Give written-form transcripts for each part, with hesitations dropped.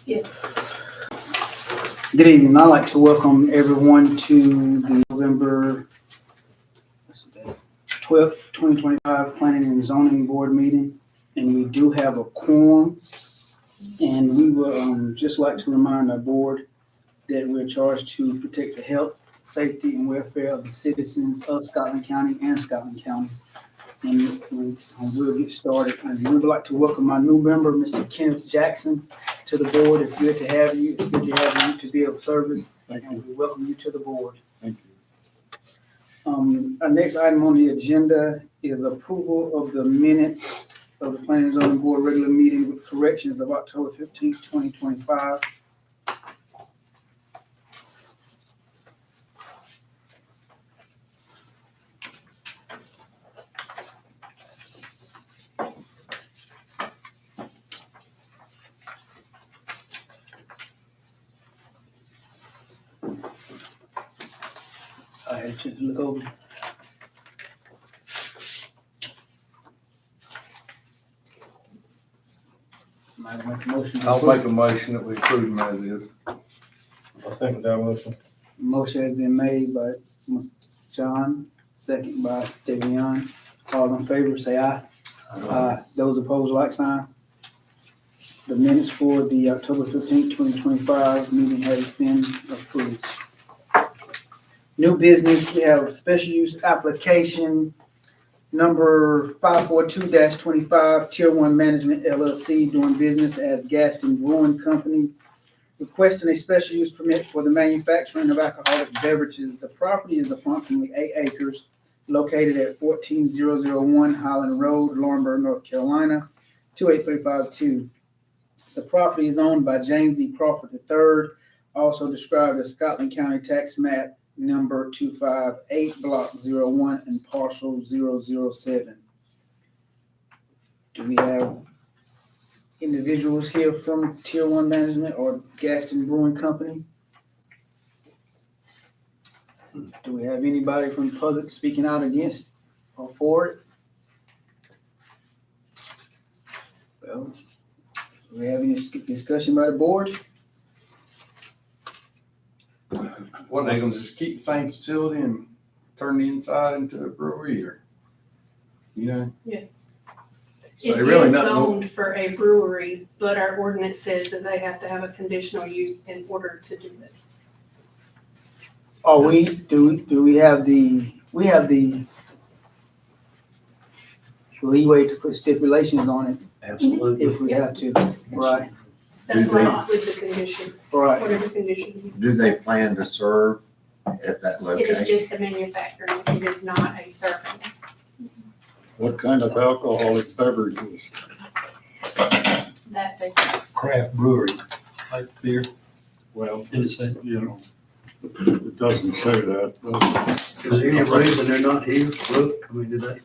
Yes. Good evening. I'd like to welcome everyone to the November 12th, 2025 Planning and Zoning Board meeting. And we do have a quorum. And we will just like to remind our board that we're charged to protect the health, safety, and welfare of the citizens of Scotland County and Scotland County. And we'll get started. And we would like to welcome our new member, Mr. Kenneth Jackson, to the board. It's good to have you. It's good to have you to be of service. Thank you. And we welcome you to the board. Thank you. Our next item on the agenda is approval of the minutes of the Planning and Zoning Board regular meeting with corrections of October 15th, 2025. I had a chance to look over. Might make a motion. to I'll approve. make a motion that we approve them as is. I second that motion. Motion has been made by John, second by Davion. All in favor, say aye. Aye. Those opposed, like sign. The minutes for the October 15th, 2025 meeting has been approved. New business, we have special use application number 542-25, Tier 1 Management LLC, doing business as Gaston Brewing Company, requesting a special use permit for the manufacturing of alcoholic beverages. The property is approximately 8 acres, located at 14001 Highland Road, Lawrenceburg, North Carolina, 28352. The property is owned by James E. Crawford III, also described as Scotland County Tax Map number 258, block 01 and parcel 007. Do we have individuals here from Tier 1 Management or Gaston Brewing Company? Do we have anybody from the public speaking out against or for it? Well, do we have any discussion by the board? What, they gonna just keep the same facility and turn the inside into a brewery, or, you know? Yes. So It they really is not- zoned for a brewery, but our ordinance says that they have to have a conditional use in order to do it. Are do we have the leeway to put stipulations on it Absolutely. if we have to, right? That's Do why they- it's with the conditions. Right. What are the conditions? Do they plan to serve at that It is location? just a manufacturing, it is not a service. What kind of alcoholic beverages? That they. Craft brewery, like beer. Well, Did it say? you know, it doesn't say that. Is there any reason they're not here, Brooke? I mean, today?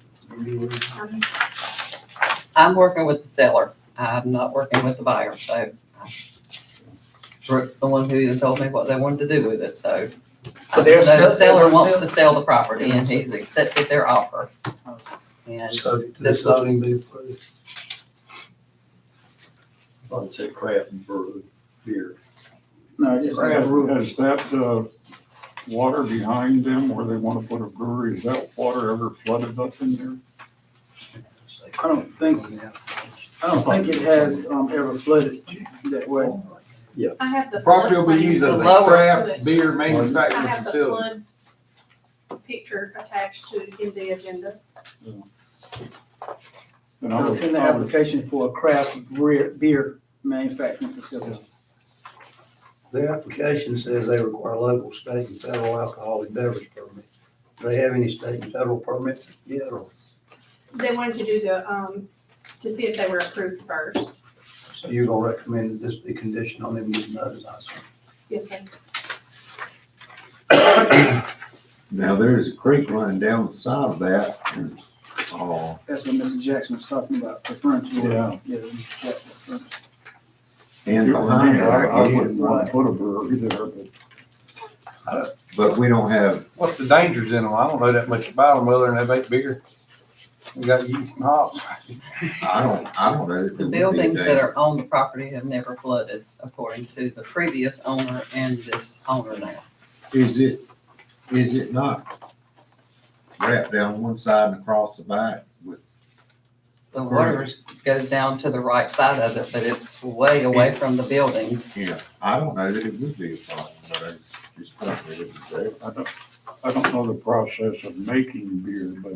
I'm working with the seller. I'm not working with the buyer, so Brooke's the one who told me what they wanted to do with it, so. So they're The seller they're wants to sell the property and he's accepted their offer. And Subject to the This was- zoning be approved. I thought it said craft brewery, beer. No, just like a brewery. Has that, water behind them where they wanna put a brewery, is that water ever flooded up in there? I don't think it has ever flooded that way. I have the. Property will be used as a Lower. craft beer I manufacturing have the facility. flood picture attached to in the agenda. And I So would- it's in the I would- application for a craft beer manufacturing facility. Their application says they require local, state, and federal alcoholic beverage permit. Do they have any state and federal permits yet, or? They wanted to do the, to see if they were approved first. So you're gonna recommend that this be conditioned on them getting those, I assume? Yes, sir. Now, there's a creek running down the side of that, and, That's what Mr. Jackson was talking about, referring to. Yeah. Yeah, Mr. Jackson referring to. and behind I it, wouldn't want to put a brewery there, but but we don't have, what's the dangers in them? I don't know that much about them other than they make beer. We got yeast and hops. I don't know. The buildings that are on the property have never flooded, according to the previous owner and this owner now. Is it not wrapped down one side and across the back with, The water goes down to the right side of it, but it's way away from the buildings. I don't know that it would be a problem, but I just thought it was there. I don't know the process of making beer, but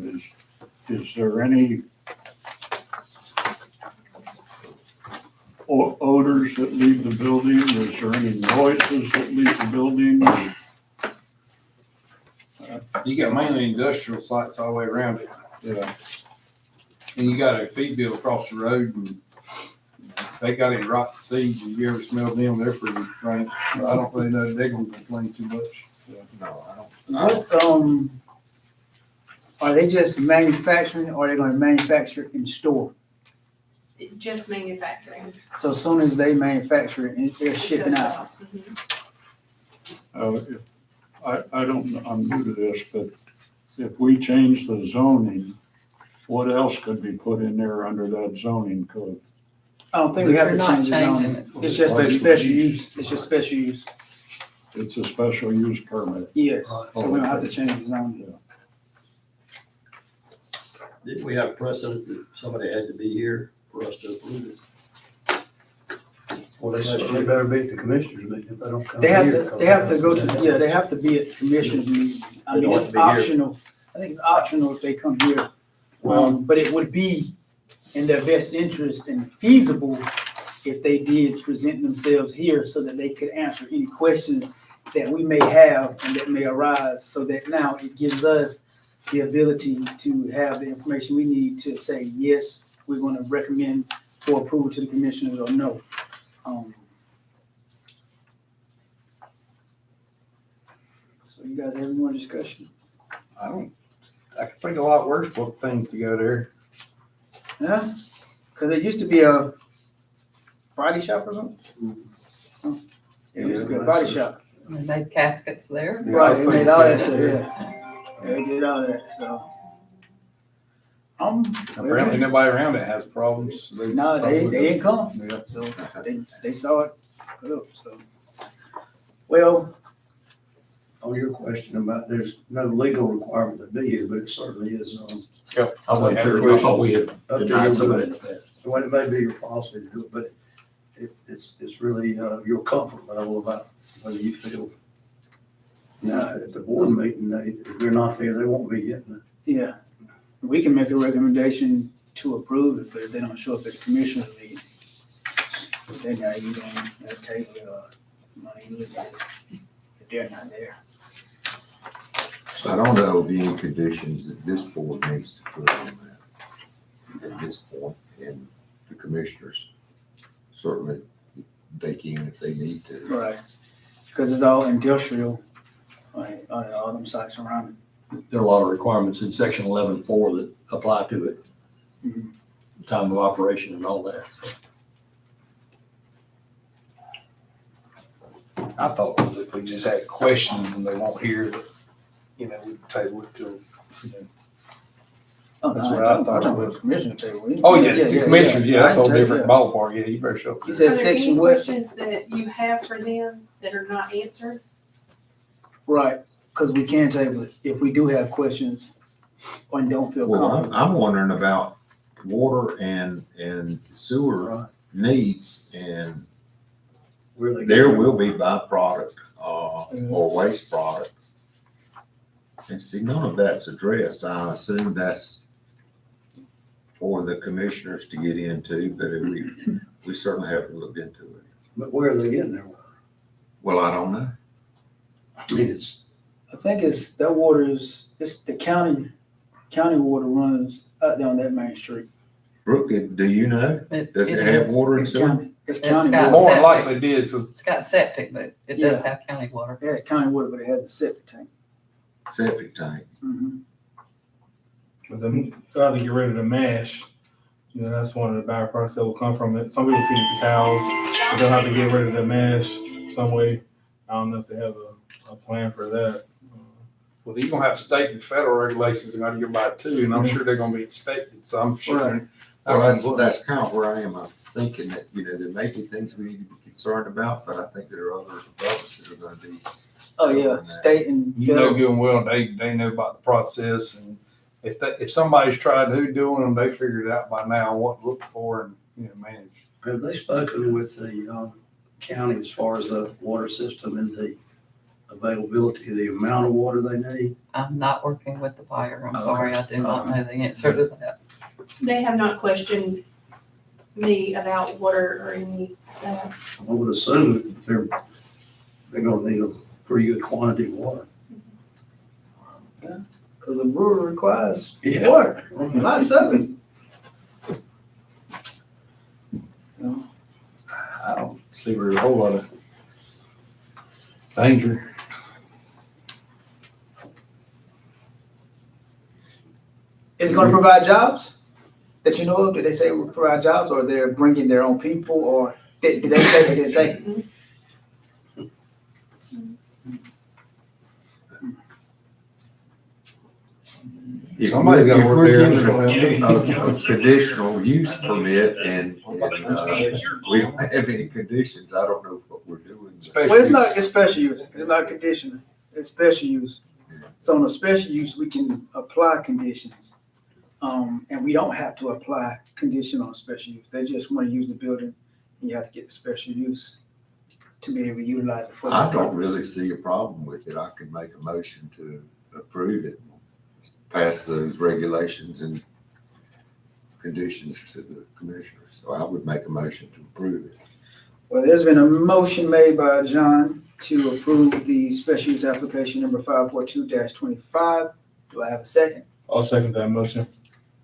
is there any odors that leave the building? Is there any noises that leave the building? You got mainly industrial sites all the way around it. Yeah, And you got a feed mill across the road and they got any rotten seeds. If you ever smelled them, they're pretty rank. So I don't really know they're gonna complain too much. No, I don't. What, are they just manufacturing or are they gonna manufacture and store? Just manufacturing. So as soon as they manufacture it, they're shipping out. Mhm. I don't, I'm new to this, but if we change the zoning, what else could be put in there under that zoning code? I don't think we have You're to not change the changing zoning. it. It's just a special use, it's just special use. It's a special use permit. Yes, so we don't have to change the zoning. Didn't we have precedent that somebody had to be here for us to approve it? Well, they certainly better be at the commissioners meeting if they don't come They have here. to, they have to go to, yeah, they have to be at the commissioners meeting. I They mean, don't it's have to be here. optional. I think it's optional if they come here. But it would be in their best interest and feasible if they did present themselves here so that they could answer any questions that we may have and that may arise, so that now it gives us the ability to have the information we need to say, yes, we're gonna recommend for approval to the commissioners or no. So you guys have any more discussion? I could think of a lot worse things to go there. Yeah, because it used to be a body shop or something. Huh. It used to be a body shop. They made caskets there. Yeah, I Right, was they made thinking all that that, stuff, yeah. yeah. They did all that, so. Apparently nobody around it has problems. No, they didn't come, Yeah. so they saw it, so. Well, On your question about, there's no legal requirement to be here, but it certainly is, I wasn't sure, I thought we had up to denied you. somebody in the past. Well, it may be your policy to do it, but it's really, your comfort level about whether you feel. Now, at the board meeting, if they're not there, they won't be getting it. yeah, we can make a recommendation to approve it, but if they don't show up at the commissioner meeting, then now you don't table it or not even look at it, if they're not there. I don't know of any conditions that this board needs to put on that at this point, and the commissioners certainly they can if they need to. Right, because it's all industrial, like, all them sites around There are a lot of requirements in section 11.4 that apply to it. Mhm. Time of operation and all that. I thought it was if we just had questions and they won't hear that, we table it till. Oh, That's no, what I I'm thought it talking was. about commissioner table. Oh, yeah, two commissioners, yeah, that's a whole I- different ballpark, yeah, you better show up You there. said Are there section any what? questions that you have for them that are not answered? Right, because we can table it if we do have questions or don't feel Well, comfortable. I'm wondering about water and sewer needs, and Where they. there will be byproduct, or waste product. And see, none of that's addressed. I assume that's for the commissioners to get into, but we certainly haven't looked into it. But where are they getting their water? Well, I don't know. I mean, it's, I think it's the county water runs out there on that main street. Brooke, do you know? Does it have is. water and It's sewer? county, it's It's county got- water. More than septic. likely it is, because It's got septic, but it does have county water. It has county water, but it has a septic tank. Septic tank. Mhm. But then, rather get rid of the mash, that's one of the byproducts that will come from it. Some people feed it to cows, but they'll have to get rid of the mash some way. I don't know if they have a plan for that. Well, you're gonna have state and federal regulations and gotta go by too, and I'm sure they're gonna be inspected, so I'm sure. Right. Well, that's kind of where I am. I'm thinking that, there may be things we need to be concerned about, but I think there are other developments that are gonna be. Oh, yeah, state and You know federal. good and well, they know about the process, and if somebody's tried who doing them, they figured it out by now what to look for and, manage. Have they spoken with the county as far as the water system and the availability, the amount of water they need? I'm not working with the buyer. I'm Okay. sorry, I do not know the answer to that. They have not questioned me about water or any, I would assume that they're gonna need a pretty good quantity of water. Cause the brewery requires Yeah. water, lots of it. I don't see where a whole lot of danger. Is it gonna provide jobs that you know of? Did they say it will provide jobs, or they're bringing their own people, or did they say, they didn't say? If Somebody's gotta if work we're there. given a conditional use permit and we don't have any conditions, I don't know what we're doing. Especially- Well, it's special use, it's not conditional, it's special use. So in a special use, we can apply conditions. And we don't have to apply condition on special use, they just wanna use the building, and you have to get the special use to be able to utilize it for that I don't purpose. really see a problem with it. I could make a motion to approve it, pass those regulations and conditions to the commissioners. So I would make a motion to approve it. Well, there's been a motion made by John to approve the special use application number 542-25. Do I have a second? I'll second that motion.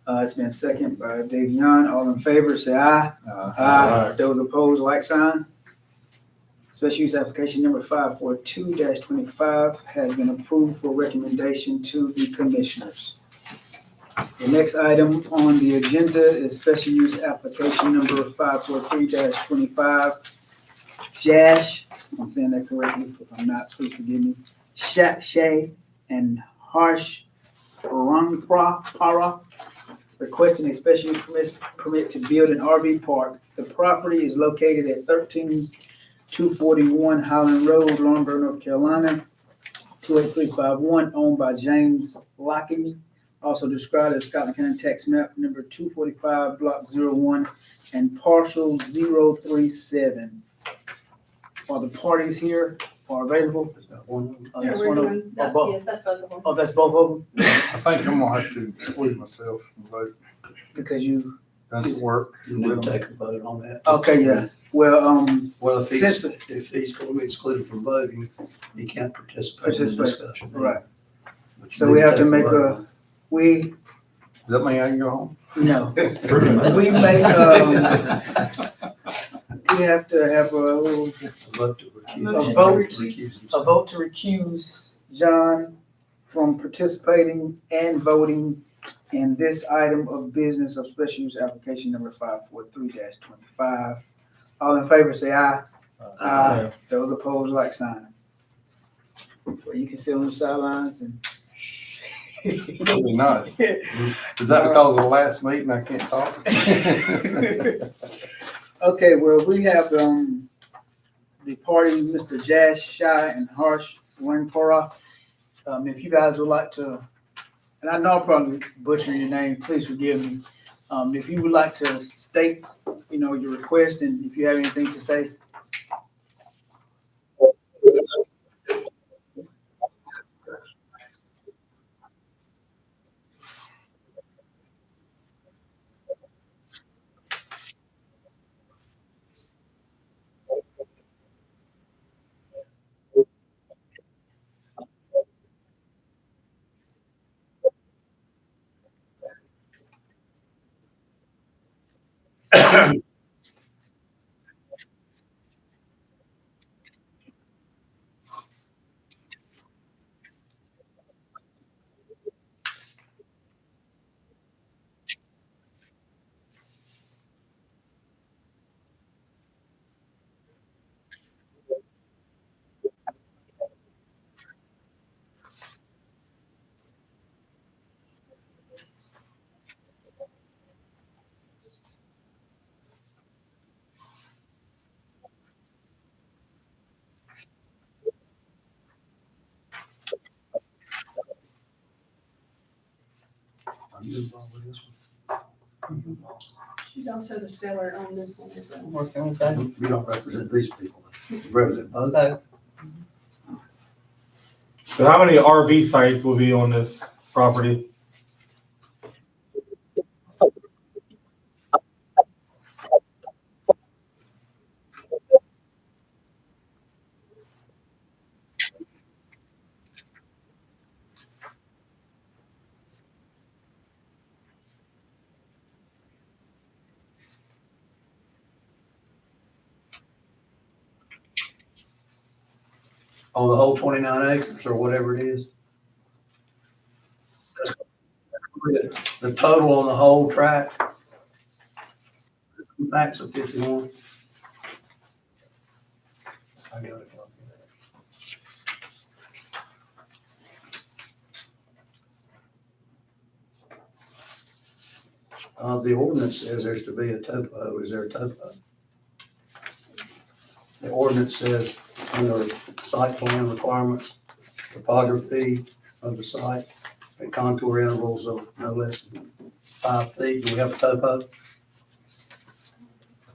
It's been second by Davion. All in favor, say aye. Aye. Those opposed, like sign. Special use application number 542-25 has been approved for recommendation to the commissioners. The next item on the agenda is special use application number 543-25. Jash, if I'm saying that correctly, if I'm not, please forgive me. Shay and Harsh Para requesting a special use permit to build an RV park. The property is located at 13241 Highland Road, Lawrenceburg, North Carolina, 28351, owned by James Lockamy, also described as Scotland County Tax Map number 245, Block 01, and parcel 037. Are the parties here or available? Is that one of them? Oh, Yeah, that's we're one of doing them. that. Oh, both. Yes, that's both of them. Oh, that's both of them? I think I'm gonna have to exclude myself from vote. Because you, Done some work. You need to take a vote on that. okay, yeah. Well, Well, if Since- he's gonna be excluded from voting, he can't participate in the Participate, discussion. right. But you So need we have to take make vote. we, Does that mean I can go home? no, Pretty much. we make, we have to have A vote to recuse. A vote. Recuse a himself. vote to recuse John from participating and voting in this item of business of special use application number 543-25. All in favor, say aye. Aye. Those opposed, like sign. Well, you can sit on the sidelines and. That'd be nice. Is that because of the last meeting I can't talk? Okay, well, we have, the party, Mr. Jash, Shy, and Harsh Wangpora. If you guys would like to, and I know I'm probably butchering your name, please forgive me. If you would like to state, your request, and if you have anything to say. She's also the seller on this one as well. I'm working with both. You don't represent these people, you represent both. Both. So how many RV sites will be on this property? On the whole 29 acres or whatever it is? The total on the whole tract? Max of 51. I got it. The ordinance says there's to be a topo. Is there a topo? The ordinance says under site plan requirements, topography of the site and contour intervals of no less than 5 feet. Do we have a topo?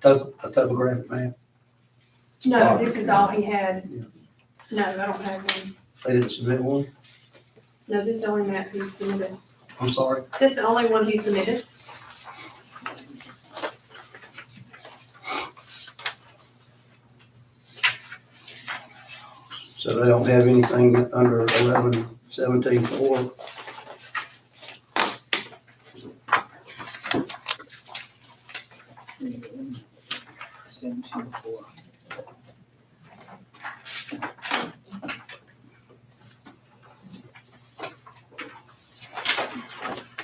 A topographic map? No, this is all he had. No, I don't have one. They didn't submit one? No, this is the only map he submitted. I'm sorry. This is the only one he submitted. So they don't have anything under 11-17-4.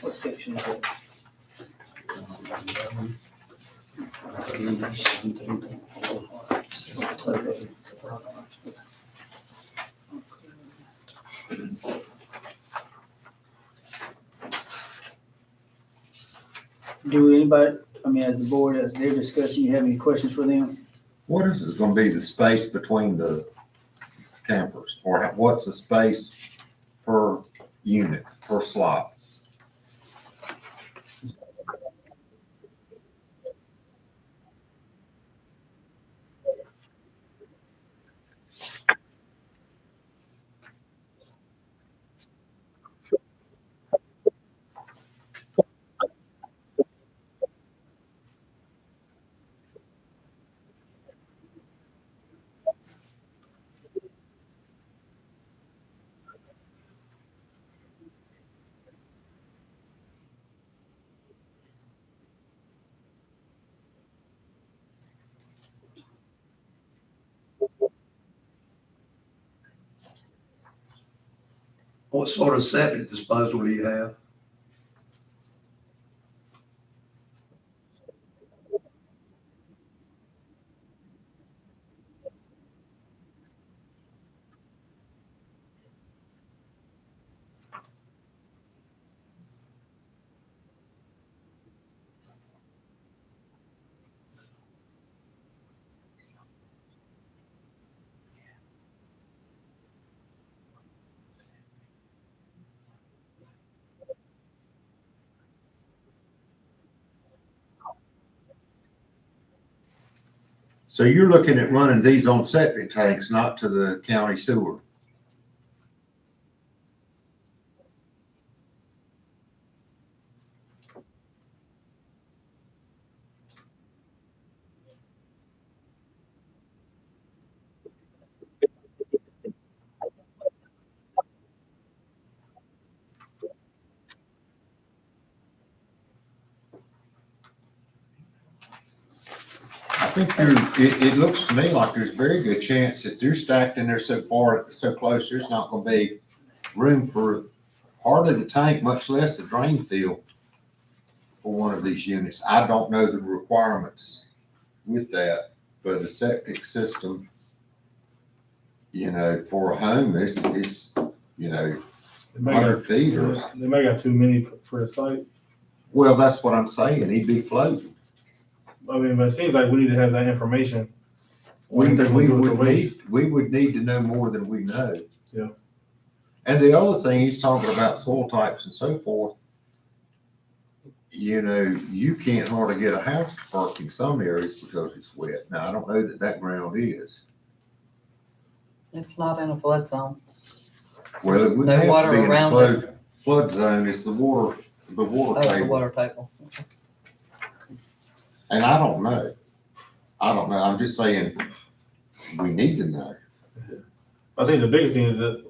What section is it? Do anybody, I mean, as the board, as they're discussing, you have any questions for them? What is gonna be the space between the campers? Or what's the space per unit, per slot? What sort of septic disposal do you have? So you're looking at running these on septic tanks, not to the county sewer? I think it looks to me like there's a very good chance that they're stacked in there so far, so close, there's not gonna be room for hardly the tank, much less the drain field for one of these units. I don't know the requirements with that, but a septic system, you know, for a home, is you know, They may got- 100 feet or, They may got too many for the site. well, that's what I'm saying, he'd be floating. I mean, but it seems like we need to have that information. We What they're gonna do with the would waste. we would need to know more than we know. Yeah. And the other thing, he's talking about soil types and so forth. you know, you can't hardly get a house to park in some areas because it's wet. Now, I don't know that that ground is. It's not in a flood zone. Well, it wouldn't No have water to be in around the flood zone. It's the water Oh, the table. water table. And I don't know. I'm just saying, we need to know. I think the biggest thing is that,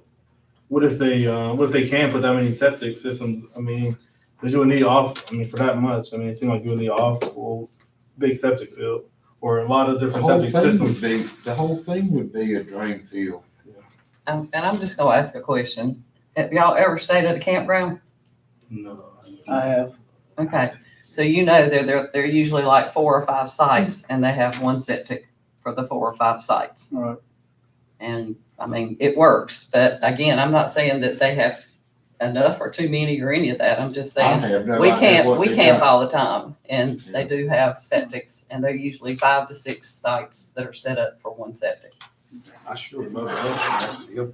what if they can put that many septic systems? I mean, cause you would need for that much, I mean, it seems like you would need awful big septic field, or a lot of The different whole septic thing systems. the whole thing would be a drain field. And I'm just gonna ask a question. Have y'all ever stayed at a campground? No. I have, Okay, so you know they're usually like 4 or 5 sites and they have one septic for the 4 or 5 sites. all right. And I mean, it works, but again, I'm not saying that they have enough or too many or any of that. I'm just I saying, have no we idea what we they camp got. all the time and they do have septics and they're usually 5 to 6 sites that are set up for one septic. I sure remember that.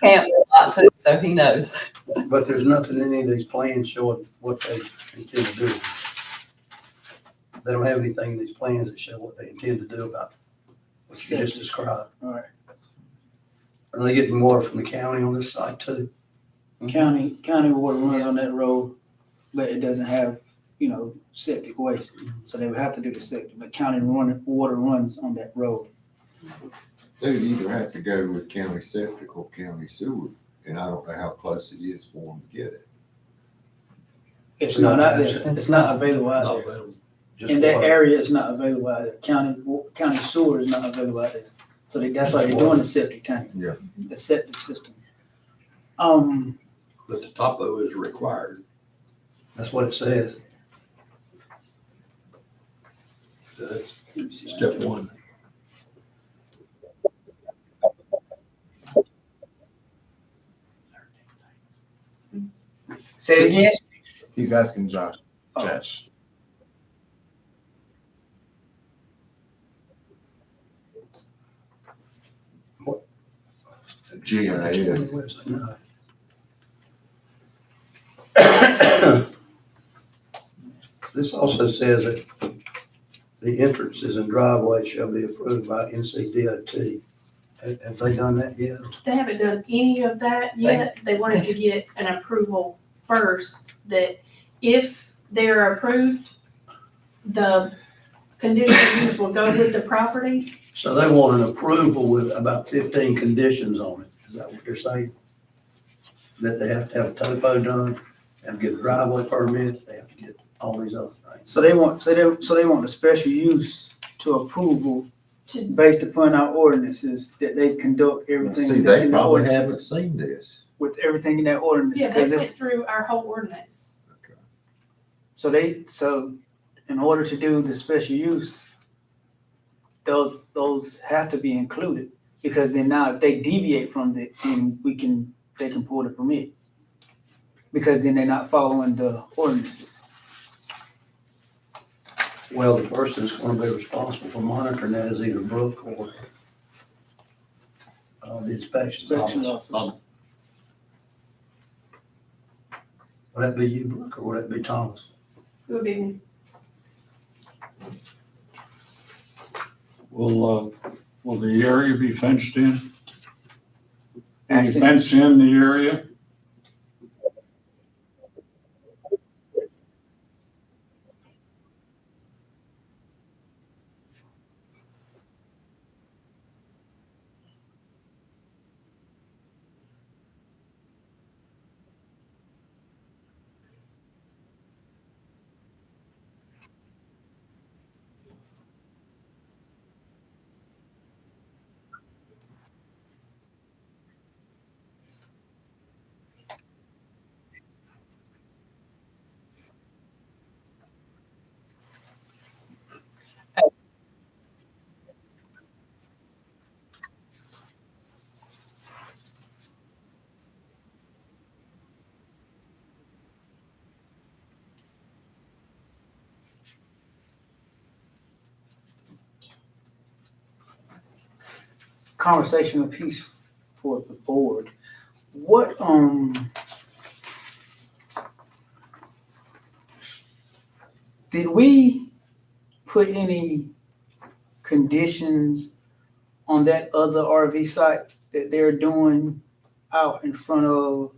Camps a lot too, so he knows. But there's nothing in any of these plans showing what they intend to do. They don't have anything in these plans that show what they intend to do about what you just described. All right. Are they getting water from the county on this site too? County water runs on that road, but it doesn't have, septic waste. So they would have to do the septic, but water runs on that road. They'd either have to go with county septic or county sewer, and I don't know how close it is for them to get it. It's not out there. It's not available out Not there. available. Just In that water. area, it's not available out there. County sewer is not available out there. So that's why they're doing the septic tank. Yeah. The septic system. But the topo is required. That's what it says. So that's let me see. step one. Say it again? He's asking Josh. Oh. Josh. GIS. No. This also says that the entrances and driveways shall be approved by NCDOT. Have they done that yet? They haven't done any of that yet. They want to give you an approval first, that if they're approved, the conditional use will go with the property. So they want an approval with about 15 conditions on it. Is that what they're saying? That they have to have a topo done, they have to get a driveway permit, they have to get all these other things. So they want the special use to approval based upon our ordinances that they conduct everything See, that's they in the probably haven't ordinances. seen this. With everything in that ordinance. Yeah, 'Cause they if- went through our whole ordinance. So in order to do the special use, those have to be included, because then now if they deviate from it, then they can pull the permit. Because then they're not following the ordinances. Well, the person that's gonna be responsible for monitoring that is either Brooke or the inspection Inspection office. office. Would that be you, Brooke, or would that be Thomas? It would be, Will the area be fenced in? Can you Actually- fence in the area? Conversational piece for the board. What Did we put any conditions on that other RV site that they're doing out in front of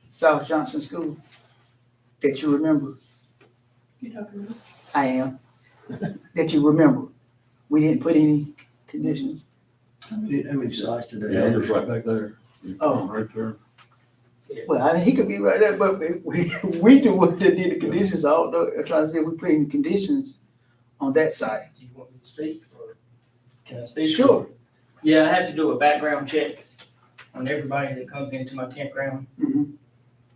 South Johnson School? That you remember? You talking about? I am. That you remember? We didn't put any conditions? How many sites did they Yeah, have? there's right back there. Oh, Right there. well, I mean, he could be right there, but we do what they did the conditions. I don't know, I'm trying to say we put any conditions on that site. Do you want me to speak or can I speak? Sure. Yeah, I have to do a background check on everybody that comes into my campground. Mhm.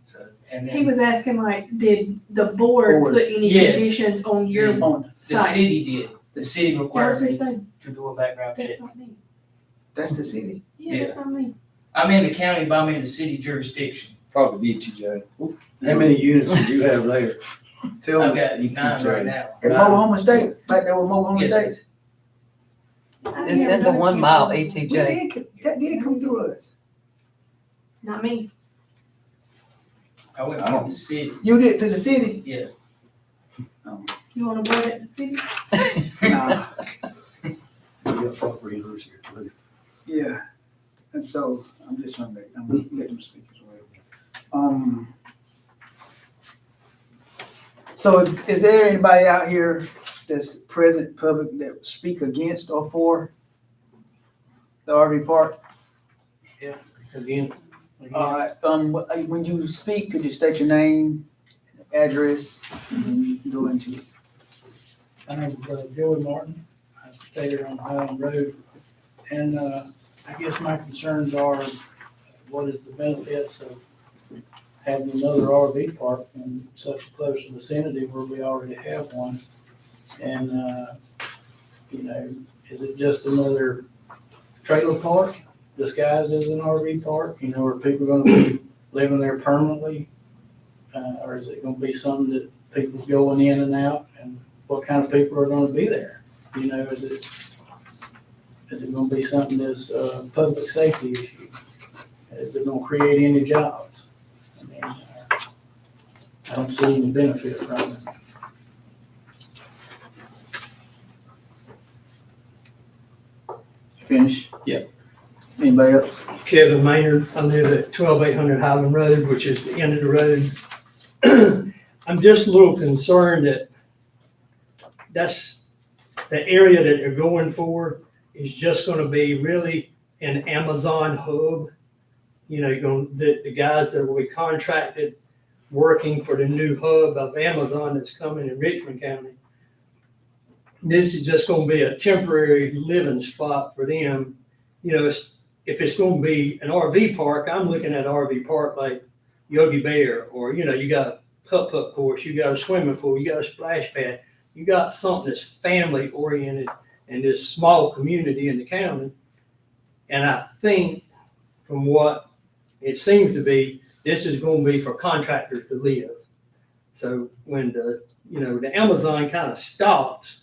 So, and He then was asking like, did the board Board. put any Yes. conditions on your On, the site? city did, the city Yeah, requires what's he me saying? to do a background check. That's not me. that's the city. Yeah, that's not me. I'm in the county, but I'm in the city jurisdiction. Probably BTJ. How many units did you have there? Tell I've me. got 9 right now. At Oklahoma State, back there with Oklahoma Yes, State. It's in the 1 mile ETJ. That did come through us. Not me. I went I to don't- the city, You did to the city? yeah. You wanna board at the city? Nah, We got property owners here too. yeah. And so, I'm just trying to, I'm gonna let them speak as well. So is there anybody out here that's present public that would speak against or for the RV park? Again. When you speak, could you state your name, address, and then you can go into it. My name is Joey Martin. I stay here on Highland Road. And I guess my concerns are, what is the benefits of having another RV park in such a close vicinity where we already have one? And, is it just another trailer park disguised as an RV park? Are people gonna be living there permanently? Or is it gonna be something that people going in and out, and what kind of people are gonna be there? Is it gonna be something that's a public safety issue? Is it gonna create any jobs? I mean, I don't see any benefit from it. Finish? Yeah. Anybody else? Kevin Maynard, I live at 12800 Highland Road, which is the end of the road. I'm just a little concerned that that's the area that they're going for is just gonna be really an Amazon hub. The guys that will be contracted working for the new hub of Amazon that's coming in Richmond County. This is just gonna be a temporary living spot for them. If it's gonna be an RV park, I'm looking at an RV park like Yogi Bear, or, you got a putt-putt course, you got a swimming pool, you got a splash pad, you got something that's family oriented in this small community in the county. And I think from what it seems to be, this is gonna be for contractors to live. So when the Amazon kind of stops,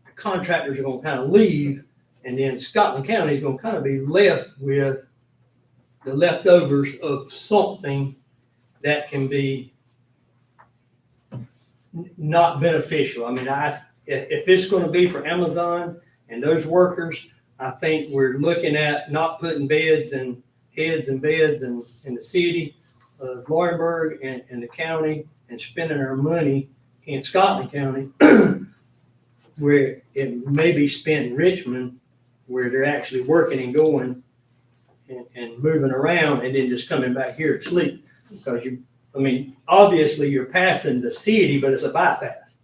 the contractors are gonna kind of leave, and then Scotland County is gonna kind of be left with the leftovers of something that can be not beneficial. I mean, if it's gonna be for Amazon and those workers, I think we're looking at not putting heads and beds in the city of Laurinburg and the county, and spending our money in Scotland County where it may be spent in Richmond, where they're actually working and going and moving around, and then just coming back here to sleep. Because obviously you're passing the city, but it's a bypass.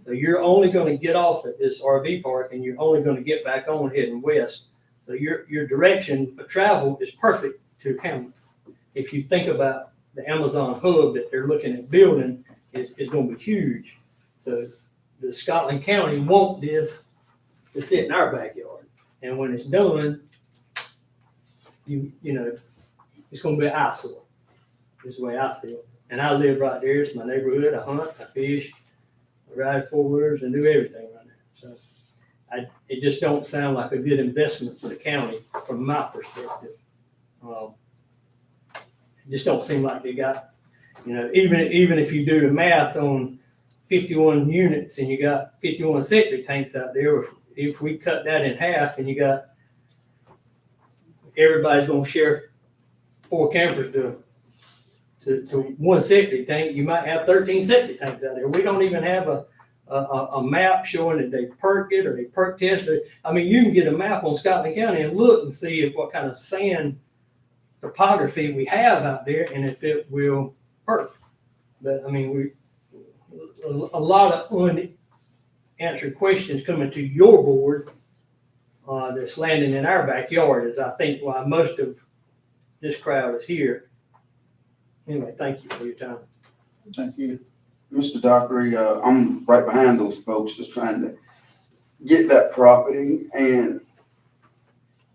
So you're only gonna get off at this RV park, and you're only gonna get back on heading west. So your direction of travel is perfect to Hamlet. If you think about the Amazon hub that they're looking at building, is gonna be huge. So the Scotland County want this to sit in our backyard. And when it's done, it's gonna be an eyesore. This is the way I feel. And I live right there. It's my neighborhood. I hunt, I fish, I ride 4-wheelers, and do everything right there. So it just don't sound like a good investment for the county from my perspective. It just don't seem like they got, even if you do the math on 51 units and you got 51 septic tanks out there, if we cut that in half and you got, everybody's gonna share 4 campers to one septic tank, you might have 13 septic tanks out there. We don't even have a map showing that they perk it or they perk test it. I mean, you can get a map on Scotland County and look and see what kind of sand topography we have out there and if it will perk. But I mean, a lot of unanswered questions coming to your board that's landing in our backyard is, I think, why most of this crowd is here. Anyway, thank you for your time. Thank you. Mr. Dockery, I'm right behind those folks just trying to get that property. And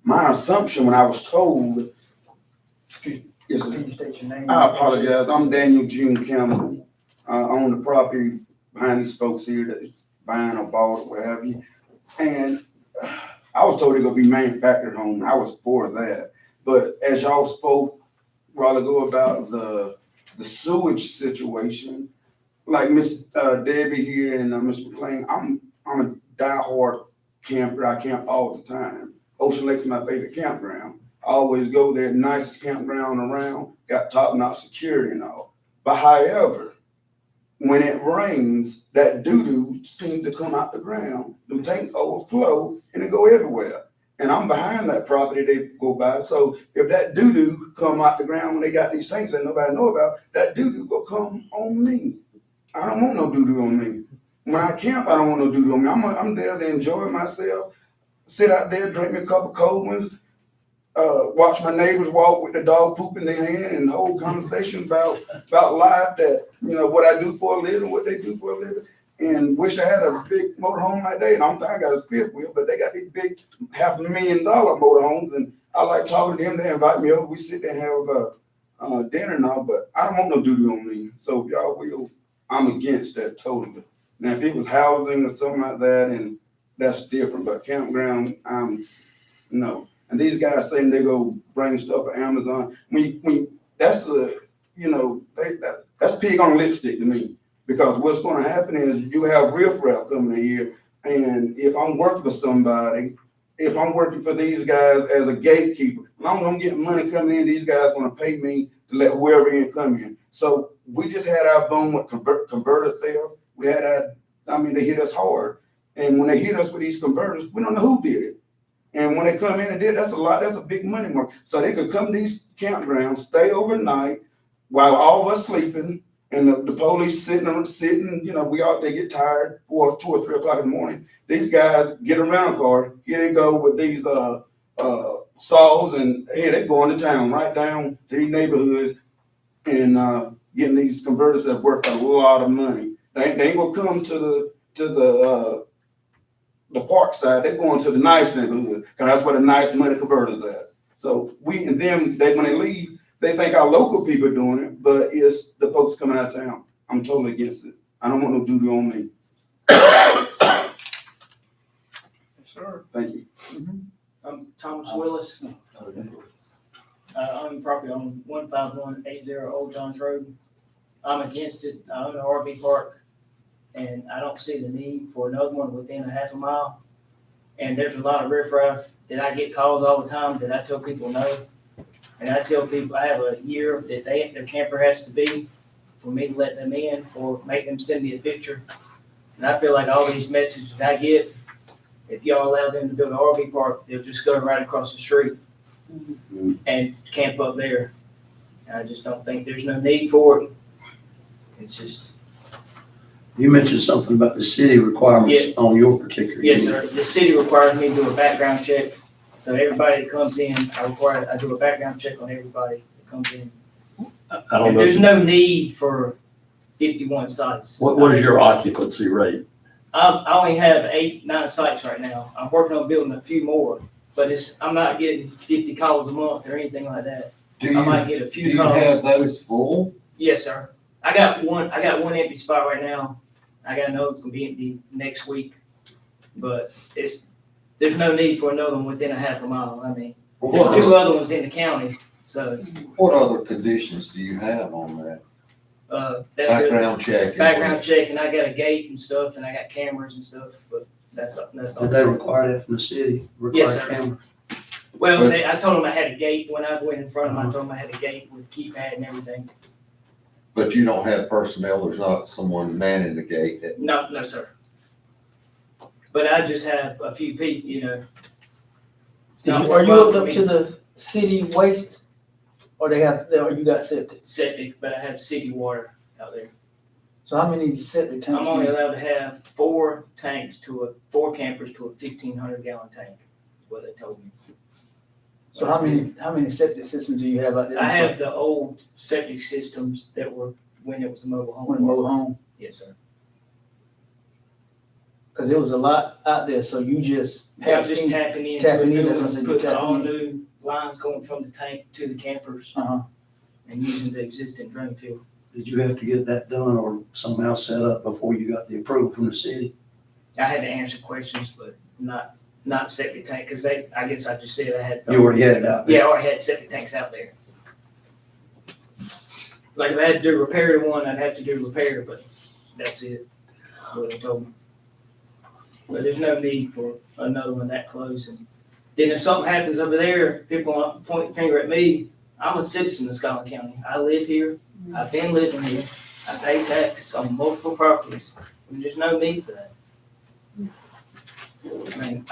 my assumption when I was told, excuse me, yes, sir. Can you state your name? I apologize. I'm Daniel June Campbell. I own the property behind these folks here that buying or bought or what have you. And I was told it gonna be manufactured home. I was for that. But as y'all spoke a while ago about the sewage situation, like Miss Debbie here and Mr. McLean, I'm a diehard camper. I camp all the time. Ocean Lake's my favorite campground. I always go there, nicest campground around, got top-notch security and all. But however, when it rains, that doo-doo seems to come out the ground. Them tanks overflow and they go everywhere. And I'm behind that property they go by. So if that doo-doo come out the ground when they got these tanks that nobody know about, that doo-doo will come on me. I don't want no doo-doo on me. When I camp, I don't want no doo-doo on me. I'm there to enjoy myself, sit out there, drink me a couple cold ones, watch my neighbors walk with the dog poop in their hand and hold conversation about life, that, you know, what I do for a living, what they do for a living, and wish I had a big motorhome like that. And I don't think I got a fifth wheel, but they got these big $500,000 motorhomes, and I like talking to them. They invite me over. We sit there and have dinner and all, but I don't want no doo-doo on me. So if y'all will, I'm against that totally. Now, if it was housing or something like that, and that's different, but campground, no. And these guys saying they go bring stuff for Amazon. That's that's pig on lipstick to me. Because what's going to happen is you have riffraff coming in here, and if I'm working for somebody, if I'm working for these guys as a gatekeeper, as long as I'm getting money coming in, these guys going to pay me to let whoever in come in. So we just had our boom with converter theft. We had they hit us hard. And when they hit us with these converters, we don't know who did it. And when they come in and did, that's a big money mark. So they could come to these campgrounds, stay overnight while all of us sleeping, and the police sitting, they get tired, 2 or 3 o'clock in the morning. These guys get a rental car, here they go with these saws, and here they go into town, right down to these neighborhoods, and getting these converters that worth a lot of money. They ain't gonna come to the park side. They're going to the nice neighborhood, because that's where the nice money converters at. So when they leave, they think our local people are doing it, but it's the folks coming out of town. I'm totally against it. I don't want no doo-doo on me. Sir. Thank you. I'm Thomas Willis. I own property on 15180 Old Johns Road. I'm against it. I own an RV park, and I don't see the need for another one within a half a mile. And there's a lot of riffraff that I get calls all the time that I tell people no. And I tell people I have a year that their camper has to be for me to let them in or make them send me a picture. And I feel like all these messages that I get, if y'all allow them to build an RV park, they'll just go right across the street and camp up there. And I just don't think there's no need for it. It's just. You mentioned something about the city requirements on your particular. Yes, sir. The city requires me to do a background check. So everybody that comes in, I do a background check on everybody that comes in. I don't And know. there's no need for 51 sites. What is your occupancy rate? I only have 8-9 sites right now. I'm working on building a few more, but I'm not getting 50 calls a month or anything like that. I might get a few calls. Do you have those full? Yes, sir. I got one empty spot right now. I got another that's gonna be empty next week, but there's no need for another one within a half a mile. I mean, there's 2 other ones in the county, so. What other conditions do you have on that? Background check. background check, and I got a gate and stuff, and I got cameras and stuff, but that's all. Did they require that from the city? Yes, Require sir. cameras? Well, I told them I had a gate, when I went in front of them, I told them I had a gate with keypad and everything. But you don't have personnel, there's not someone manning the gate that. No, no, sir. But I just have a few people, Are you hooked up to the city waste? Or or you got septic? Septic, but I have city water out there. So how many septic tanks? I'm only allowed to have 4 campers to a 1,500 gallon tank, is what they told me. So how many septic systems do you have out there? I have the old septic systems that were when it was a mobile home. When mobile home, Yes, sir. cause there was a lot out there, so you just Yeah, just tapping in. tapping in, that's what I'm saying, Putting tapping all in. new lines going from the tank to the campers Uh-huh. and using the existing drain field. Did you have to get that done or something else set up before you got the approval from the city? I had to answer questions, but not septic tank, cause I guess I just said I had. You already had it out there? Yeah, I already had septic tanks out there. Like if I had to do repair to one, I'd have to do repair, but that's it, what they told me. But there's no need for another one that close, and then if something happens over there, people want to point the finger at me. I'm a citizen of Scotland County, I live here, I've been living here, I pay taxes on multiple properties, and there's no need for that. I mean,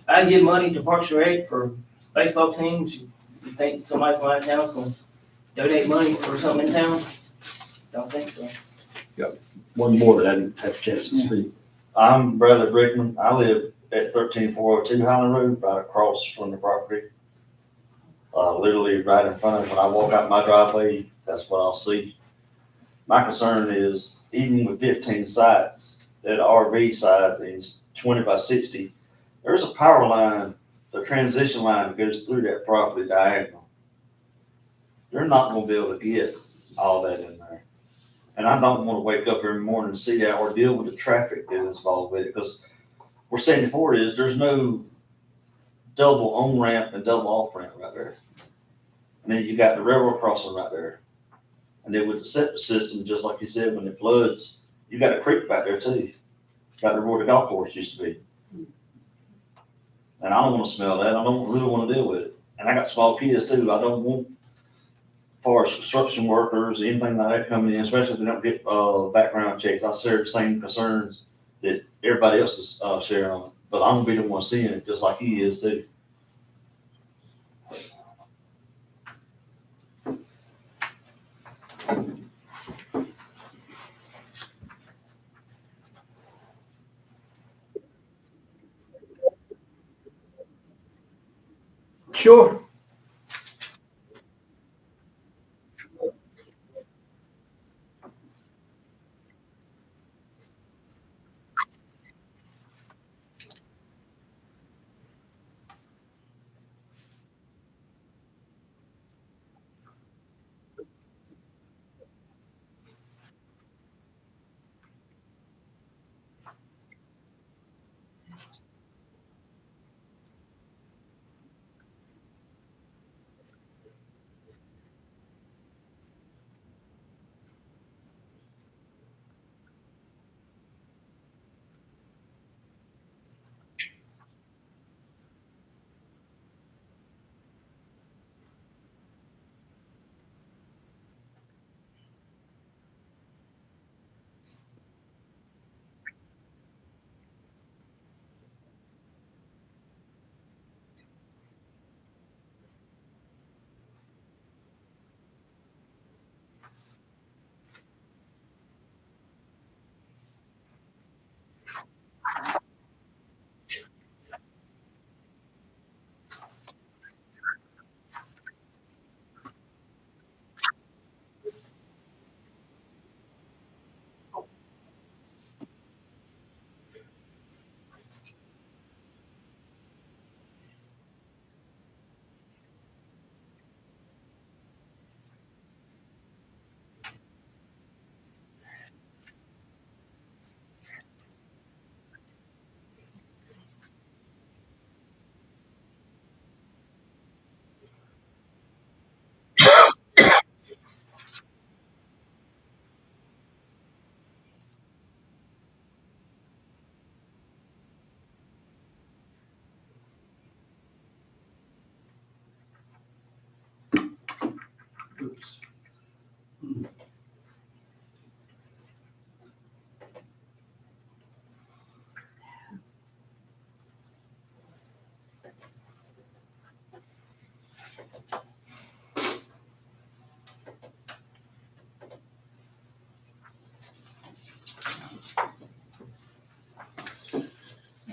I give money to Parks and Rec for baseball teams. You think somebody from out of town's gonna donate money for something in town? Don't think so. One more that I didn't have a chance to speak. I'm Brother Brickman. I live at 13402 Highland Road, right across from the property. Literally right in front of it. When I walk out my driveway, that's what I'll see. My concern is, even with 15 sites, that RV site is 20 by 60. There's a power line, the transition line that goes through that property diagonal. They're not gonna be able to get all that in there. And I don't wanna wake up every morning and see that or deal with the traffic that is involved with it, because where 74 is, there's no double on ramp and double off ramp right there. And then you got the railroad crossing right there. And then with the septic system, just like you said, when it floods, you got a creek back there too. Got where the golf course used to be. And I don't wanna smell that, I don't really wanna deal with it. And I got small kids too, I don't want, as far as construction workers, anything like that coming in, especially if they don't get, background checks, I share the same concerns that everybody else is, sharing on it. But I'm gonna be the one seeing it, just like he is too. Sure.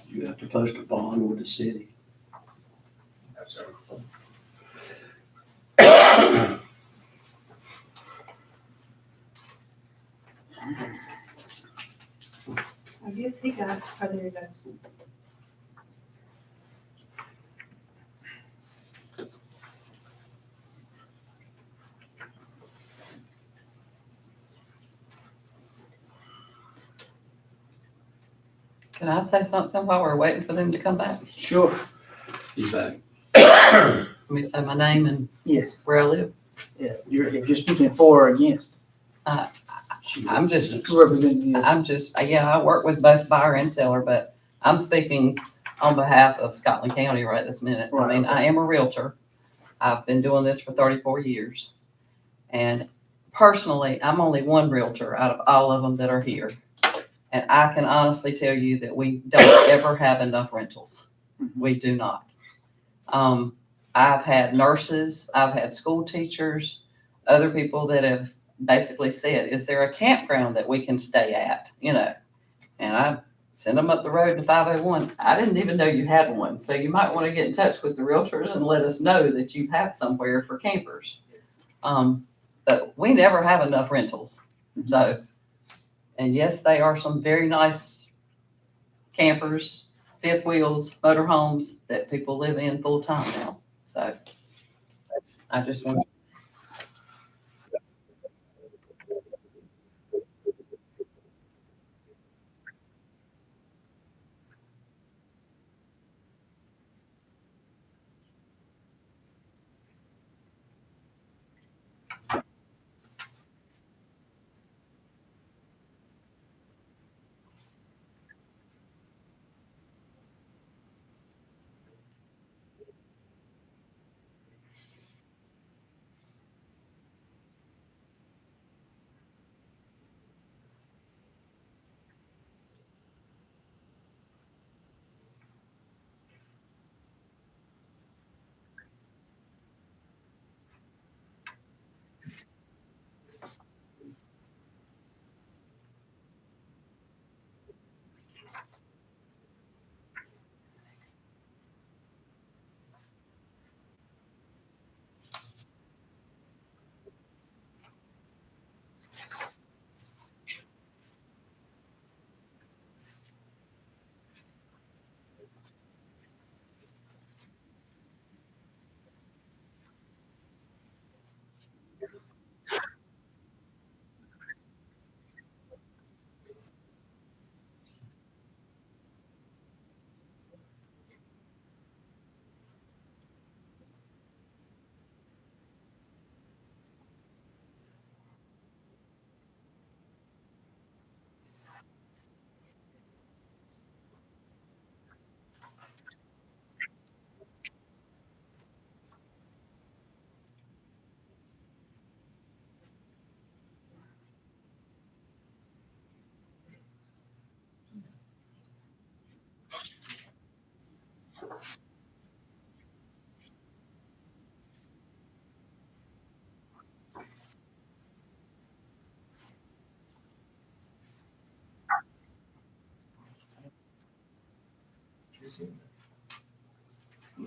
You have to post a bond with the city. That's everything. I guess he got, oh, there he goes. Can I say something while we're waiting for them to come back? Sure. He's back. Let me say my name and Yes, where I live. yeah, if you're speaking for or against, I'm just, who represents you? yeah, I work with both buyer and seller, but I'm speaking on behalf of Scotland County right this minute. I mean, I am a realtor. I've been doing this for 34 years. And personally, I'm only one realtor out of all of them that are here. And I can honestly tell you that we don't ever have enough rentals. We do not. I've had nurses, I've had school teachers, other people that have basically said, is there a campground that we can stay at, you know? And I sent them up the road to 501. I didn't even know you had one. So you might want to get in touch with the realtors and let us know that you have somewhere for campers. But we never have enough rentals. So, and yes, they are some very nice campers, fifth wheels, motor homes that people live in full time now. So that's, I just want to.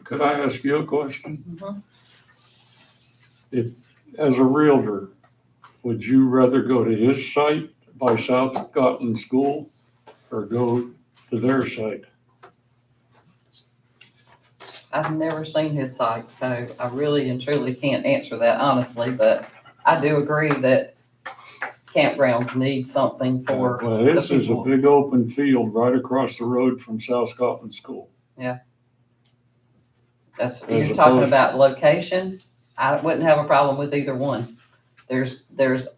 Could I ask you a question? Mhm. As a realtor, would you rather go to his site by South Scotland School or go to their site? I've never seen his site, so I really and truly can't answer that honestly, but I do agree that campgrounds need something for Well, the his is a people. big open field right across the road from South Scotland School. That's, As you're talking opposed- about location, I wouldn't have a problem with either one. There's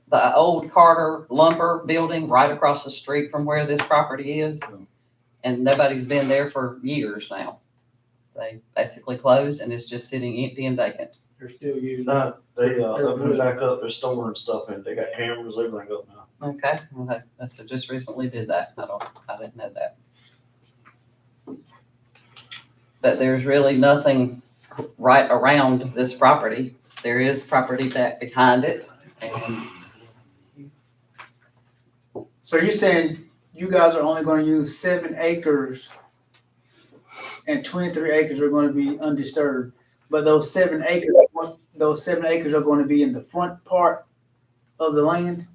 the old Carter lumber building right across the street from where this property is. And nobody's been there for years now. They basically closed and it's just sitting empty and vacant. They're still using. They opened it back up, they're storing stuff in it. They got cameras, everything up now. Okay, well, that's just recently did that. I didn't know that. but there's really nothing right around this property. There is property back behind it, and So you're saying you guys are only gonna use 7 acres and 23 acres are gonna be undisturbed, but those 7 acres are gonna be in the front part of the land?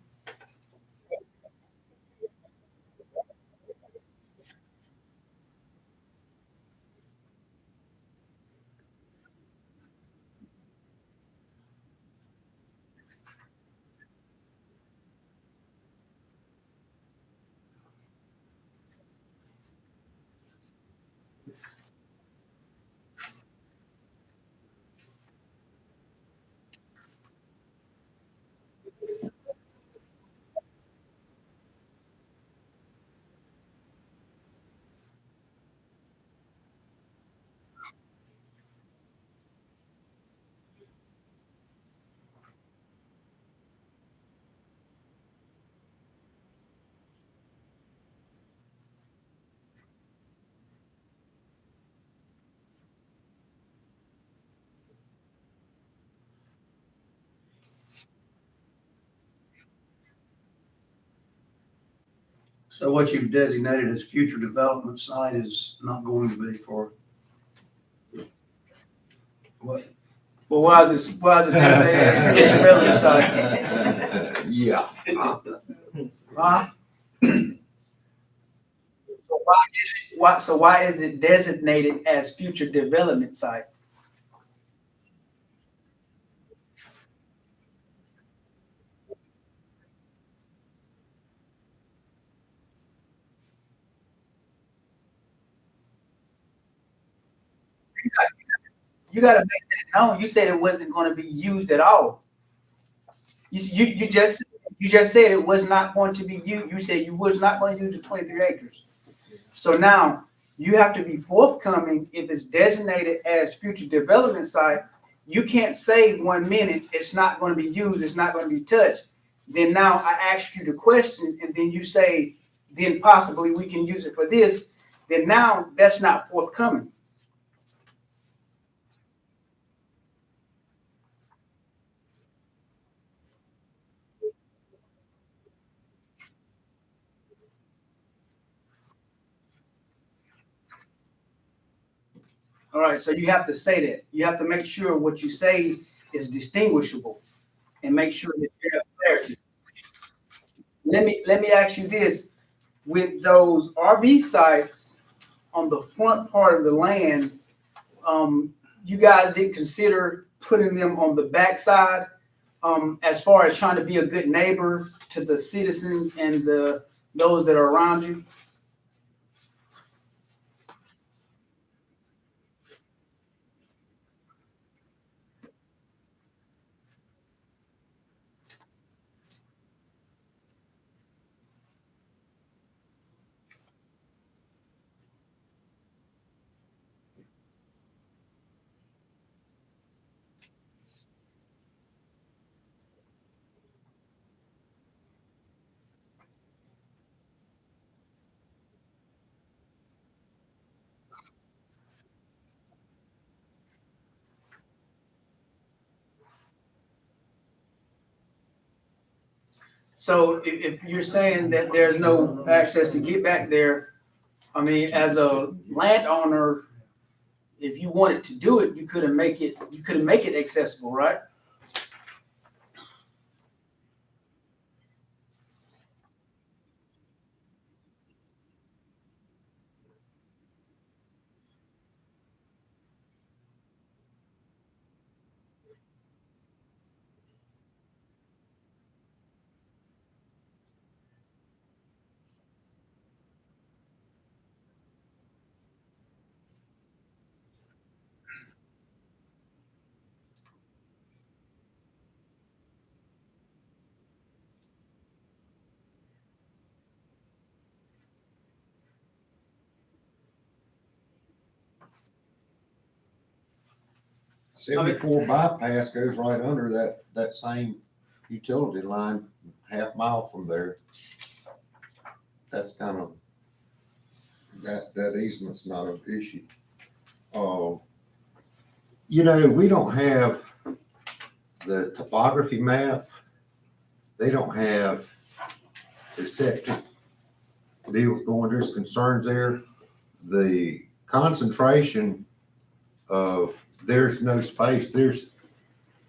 So what you've designated as future development site is not going to be for what? Well, why is it designated as future development site? Yeah. Huh? So why is it designated as future development site? You gotta make that known. You said it wasn't gonna be used at all. You just said it was not going to be used. You said you was not going to use the 23 acres. So now you have to be forthcoming if it's designated as future development site. You can't say 1 minute it's not going to be used, it's not going to be touched. Then now I ask you the question, and then you say, then possibly we can use it for this. Then now that's not forthcoming. All right, so you have to say that. You have to make sure what you say is distinguishable and make sure it's clarity. Let me ask you this. With those RV sites on the front part of the land, you guys didn't consider putting them on the backside, as far as trying to be a good neighbor to the citizens and those that are around you? So if you're saying that there's no access to get back there, I mean, as a landowner, if you wanted to do it, you couldn't make it accessible, right? '74 bypass goes right under that same utility line, half-mile from there. That's kind of, that easement's not an issue. You know, we don't have the topography map. They don't have the septic deals going, there's concerns there. The concentration of, there's no space,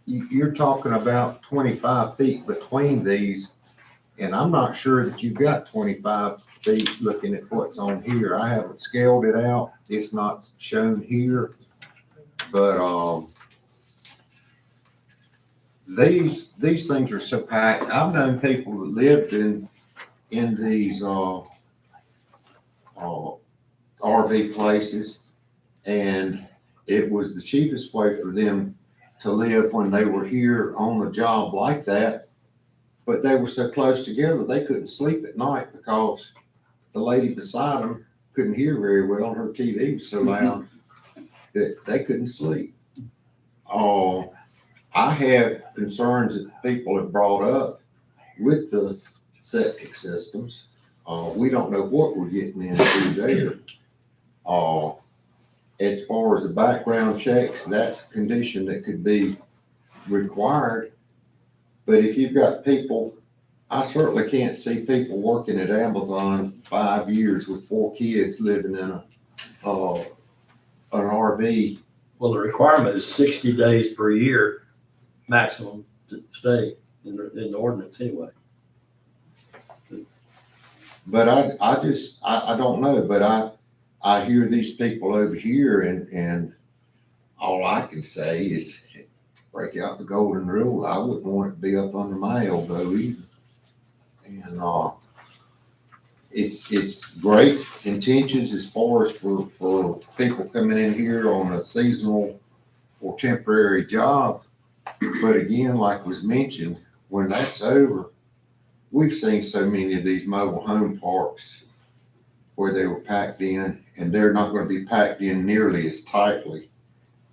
you're talking about 25 feet between these, and I'm not sure that you've got 25 feet looking at what's on here. I haven't scaled it out, it's not shown here, but these things are so packed. I've known people that lived in these RV places, and it was the cheapest way for them to live when they were here on a job like that. But they were so close together, they couldn't sleep at night because the lady beside them couldn't hear very well, and her TV was so loud that they couldn't sleep. I have concerns that people have brought up with the septic systems. We don't know what we're getting into there. As far as the background checks, that's a condition that could be required. But if you've got people, I certainly can't see people working at Amazon 5 years with 4 kids living in an RV. Well, the requirement is 60 days per year maximum to stay in the ordinance anyway. But I don't know, but I hear these people over here, and all I can say is break out the golden rule. I wouldn't want it to be up under my elbow either. And it's great intentions as far as for people coming in here on a seasonal or temporary job. But again, like was mentioned, when that's over, we've seen so many of these mobile home parks where they were packed in, and they're not going to be packed in nearly as tightly.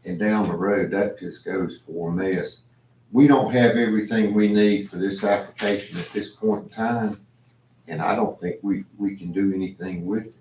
And down the road, that just goes for a mess. We don't have everything we need for this application at this point in time, and I don't think we can do anything with it.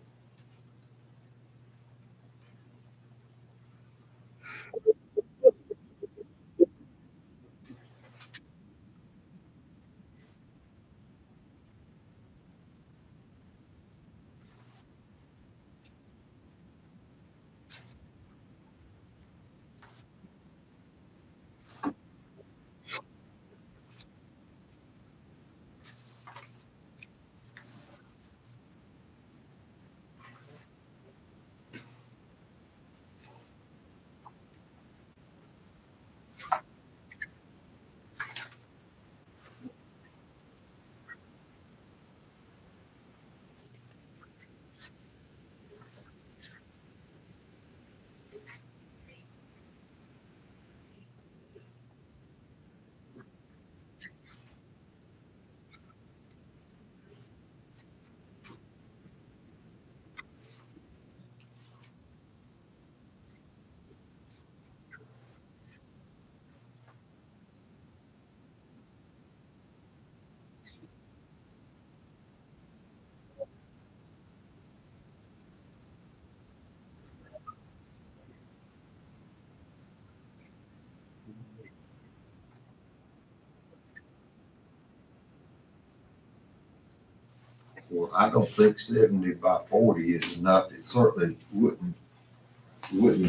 Well, I don't think 70 by 40 is enough. It certainly wouldn't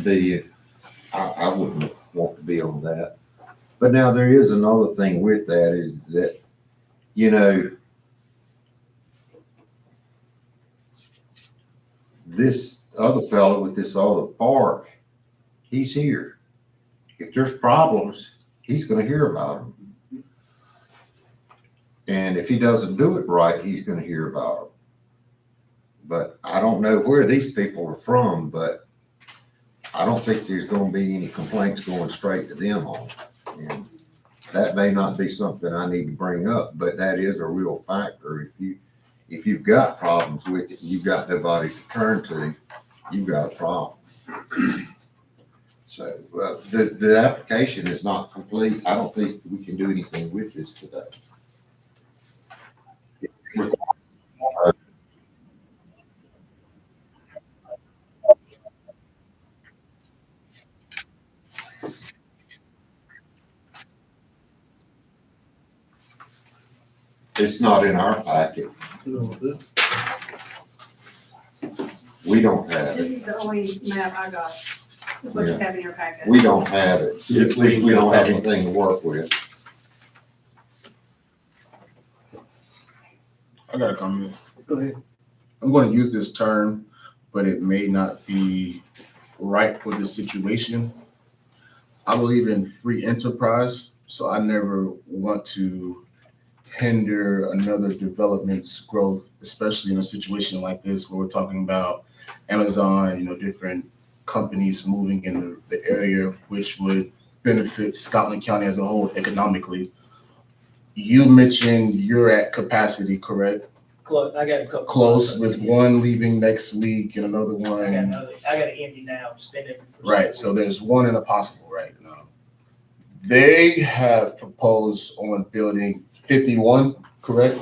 be. I wouldn't want to be on that. But now there is another thing with that is that, you know, this other fellow with this other park, he's here. If there's problems, he's going to hear about them. And if he doesn't do it right, he's going to hear about them. But I don't know where these people are from, but I don't think there's going to be any complaints going straight to them on it. And that may not be something I need to bring up, but that is a real factor. If you've got problems with it and you've got nobody to turn to, you've got a problem. So the application is not complete. I don't think we can do anything with this today. It's not in our packet. We don't have This it. is the only map I got, what you have in your packet. We don't have it. We don't have anything to work with. I got a comment. Go ahead. I'm going to use this term, but it may not be right for this situation. I believe in free enterprise, so I never want to hinder another development's growth, especially in a situation like this where we're talking about Amazon, different companies moving in the area, which would benefit Scotland County as a whole economically. You mentioned you're at capacity, correct? I got a couple. Close, with one leaving next week and another I got one. another, I got an empty now, spend it. Right, so there's one and a possible right now. They have proposed on building 51, correct?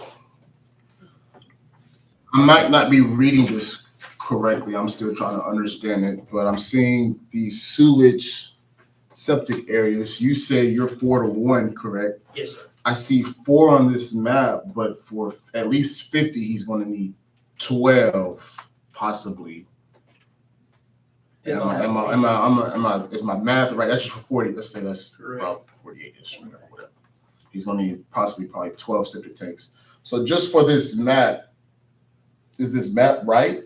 I might not be reading this correctly. I'm still trying to understand it, but I'm seeing the sewage septic areas. You say you're 4-1, correct? Yes, sir. I see 4 on this map, but for at least 50, he's going to need 12, possibly. Is my math right? That's just for 40. Let's say that's about 48-ish, whatever. He's going to need probably 12 septic tanks. So just for this map, is this map right?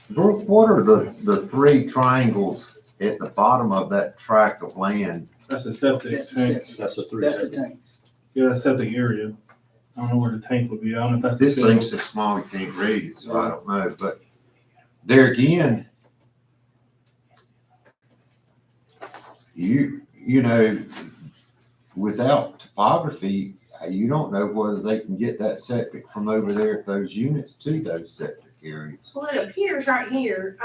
Brooke, what are the 3 triangles at the bottom of that tract of land? That's a septic That's the tank. septic. That's a three. That's the tanks. Yeah, that's septic area. I don't know where the tank would be. I don't know if that's. the This field. thing's so small you can't read it, so I don't know, but there again, you know, without topography, you don't know whether they can get that septic from over there at those units to those septic areas. Well, it appears right here,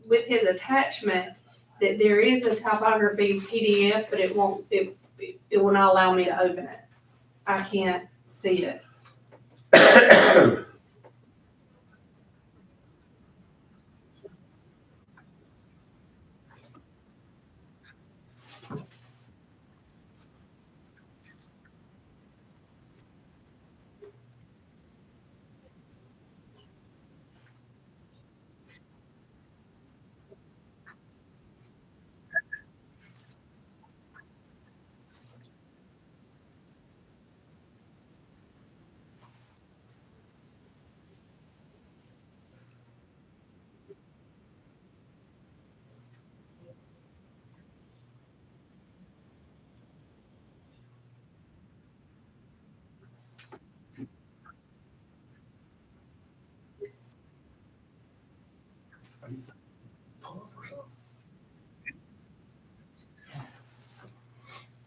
with his attachment, that there is a topography PDF, but it won't, it will not allow me to open it. I can't see it.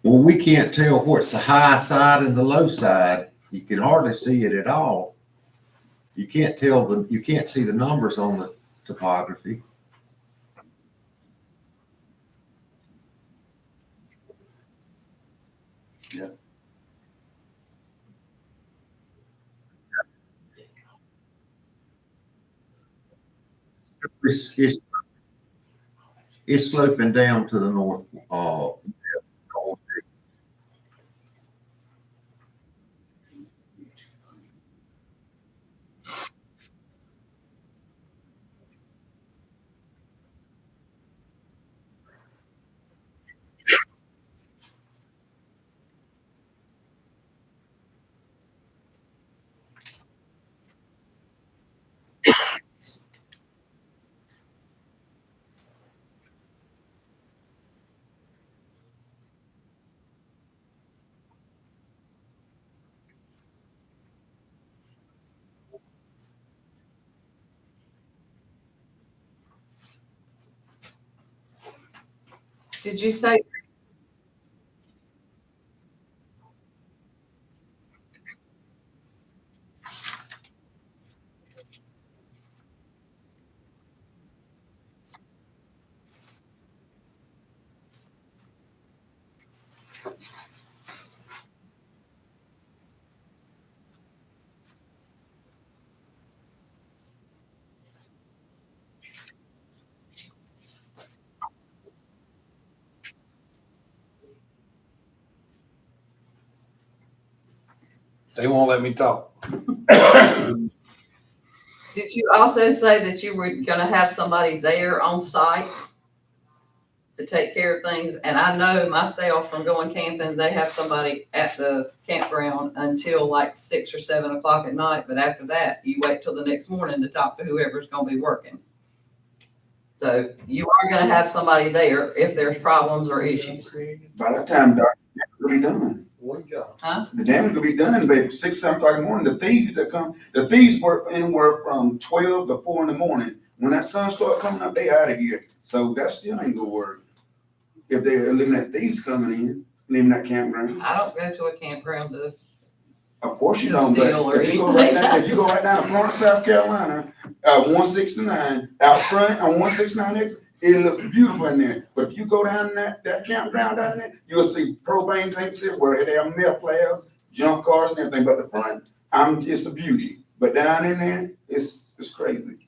Well, we can't tell what's the high side and the low side. You can hardly see it at all. You can't see the numbers on the topography. Yeah. It's sloping down to the north, north. Did you say, They won't let me talk. did you also say that you were gonna have somebody there on site to take care of things? And I know myself from going camping, they have somebody at the campground until like 6 or 7 o'clock at night, but after that, you wait till the next morning to talk to whoever's gonna be working. So you are gonna have somebody there if there's problems or issues. By that time, Doc, it'll be done. One job. Huh? The damage will be done by 6, 7 o'clock in the morning. The thieves work anywhere from 12 to 4 in the morning. When that sun start coming up, they out of here. So that still ain't gonna work. If they're leaving that thieves coming in, leaving that campground. I don't go to a campground to, Of course you don't, but Steel or if you go anything right down, if you go right down to Florence, South Carolina, 169, out front on 169X, it looks beautiful in there. But if you go down in that campground down there, you'll see propane tanks here where they have meth labs, junk cars and everything. But the front, it's a beauty. But down in there, it's crazy.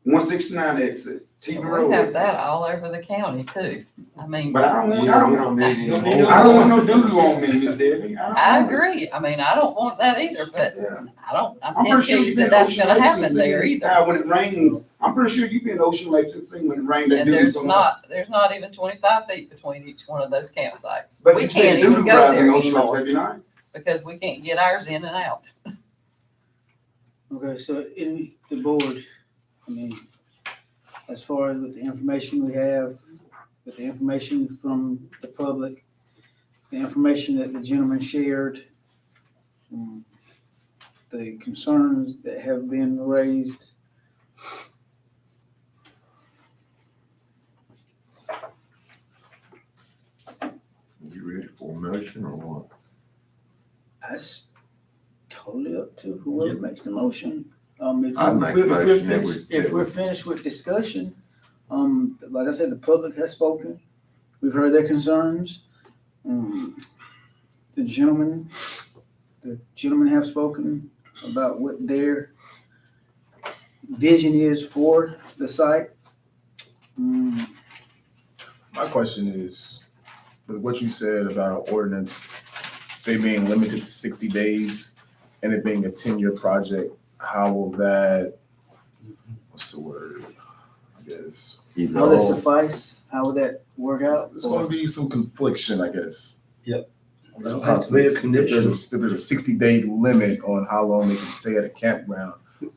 169 exit, TV road we have exit. that all over the county too. I mean, But I don't want, Yeah, we don't need any Don't more. need I don't want no doo-doo on me, Miss Debbie. I agree. I mean, I don't want that either, but Yeah. I I'm can't pretty tell sure you you've that been that's Ocean gonna Lakes happen and there seen, either. when it rains, I'm pretty sure you've been Ocean Lakes and seen when it rained, that And doo-doo there's come up. not even 25 feet between each one of those campsites. But We you can't seen even doo-doo go rides there in Ocean Lakes, anymore have you not? because we can't get ours in and out. Okay, so in the board, I mean, as far as with the information we have, with the information from the public, the information that the gentleman shared, the concerns that have been raised. You ready for a motion or what? That's totally up to whoever makes the motion. I'd make a motion that If we're finished with discussion, like I said, the public has spoken. We've heard their concerns. The gentlemen have spoken about what their vision is for the site. My question is, with what you said about an ordinance, they being limited to 60 days and it being a 10-year project, how will that, what's the word? I guess. How will that suffice? How will that work out? There's going to be some confliction, I guess. Yep. Some That'll have to be a conflicts. condition. If there's a 60-day limit on how long they can stay at a campground,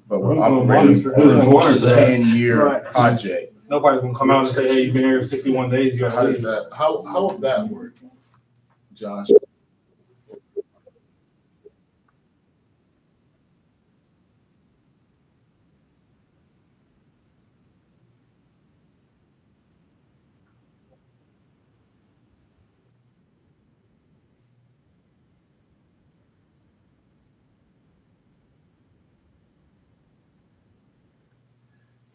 but we're Who's gonna operating monitor- on who enforces a that? 10-year Right. project. Nobody's gonna come out and say, hey, you've been here 61 days, you How gotta does leave. that, how would that work, Josh?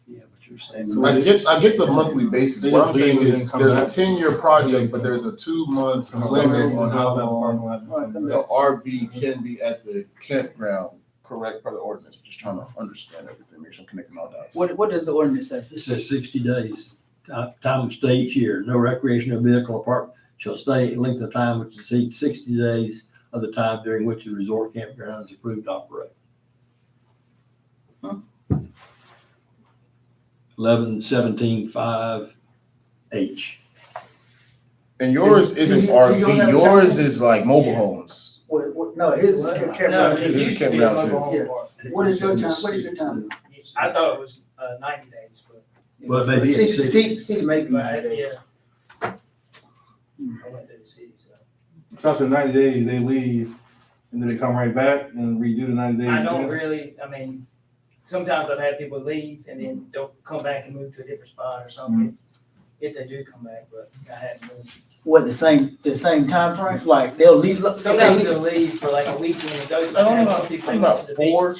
Yeah, but you're saying. I get the monthly basis. They What just I'm saying leave and is, then come there's a back. 10-year project, but there's a 2-month limit on how long the RV can be at the campground, correct, per the ordinance. Just trying to understand everything, make sure I'm connecting all dots. What does the ordinance say? It says 60 days, time of stay each year. No recreational vehicle or park shall stay a length of time which exceeds 60 days of the time during which the resort campground is approved to operate. 11-17-5H. And yours isn't You don't have RV, a yours time? is like mobile homes. No, his is campground. it This is used to be campground a too. mobile Yeah. home park. What is your time? What is your time? I thought it was 90 days, but. Well, maybe it's 60. City may be. But, yeah. I went to the city, so. So after 90 days, they leave, and then they come right back and redo the 90 days. I don't again. really, I mean, sometimes I've had people leave and then they'll come back and move to a different spot or something. if they do come back, but I haven't really. What, the same time frame? Like, they'll leave? Sometimes they'll leave for like a weekend and go. I'm have not, people I'm not to the beach. for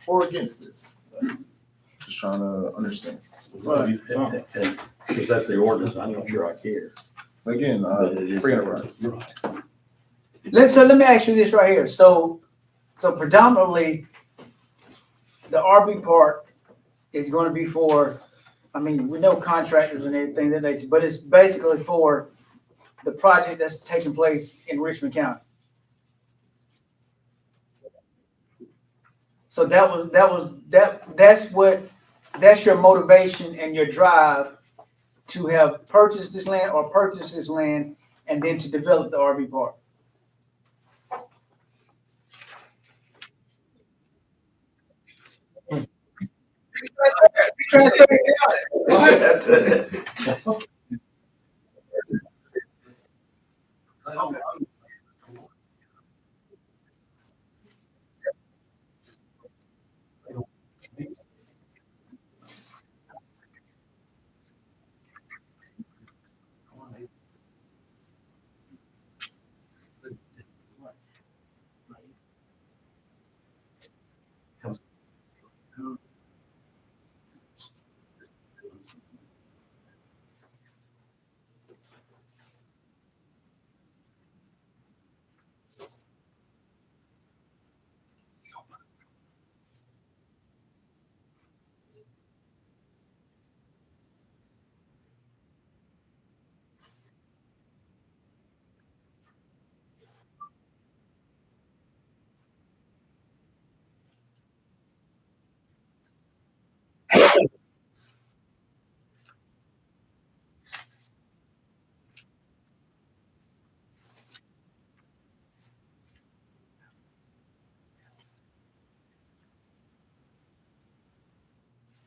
or against this. Just trying to understand. Right. And since that's the ordinance, I'm not sure I care. Again, But it is- free enterprise. Let me ask you this right here. So predominantly, the RV park is gonna be for, I mean, we know contractors and everything that they, but it's basically for the project that's taking place in Richmond County. So that's your motivation and your drive to have purchased this land or purchase this land and then to develop the RV park.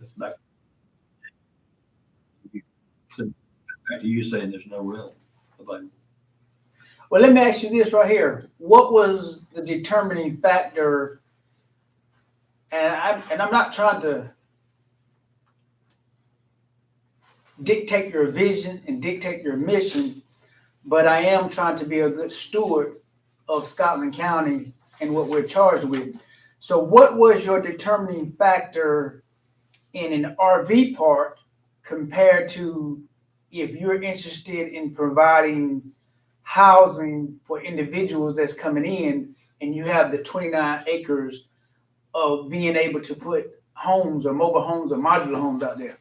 That's back. So, back to you saying there's no rental available. Well, let me ask you this right here. What was the determining factor? And I'm not trying to dictate your vision and dictate your mission, but I am trying to be a good steward of Scotland County and what we're charged with. So what was your determining factor in an RV park compared to if you're interested in providing housing for individuals that's coming in and you have the 29 acres of being able to put homes or mobile homes or modular homes out there?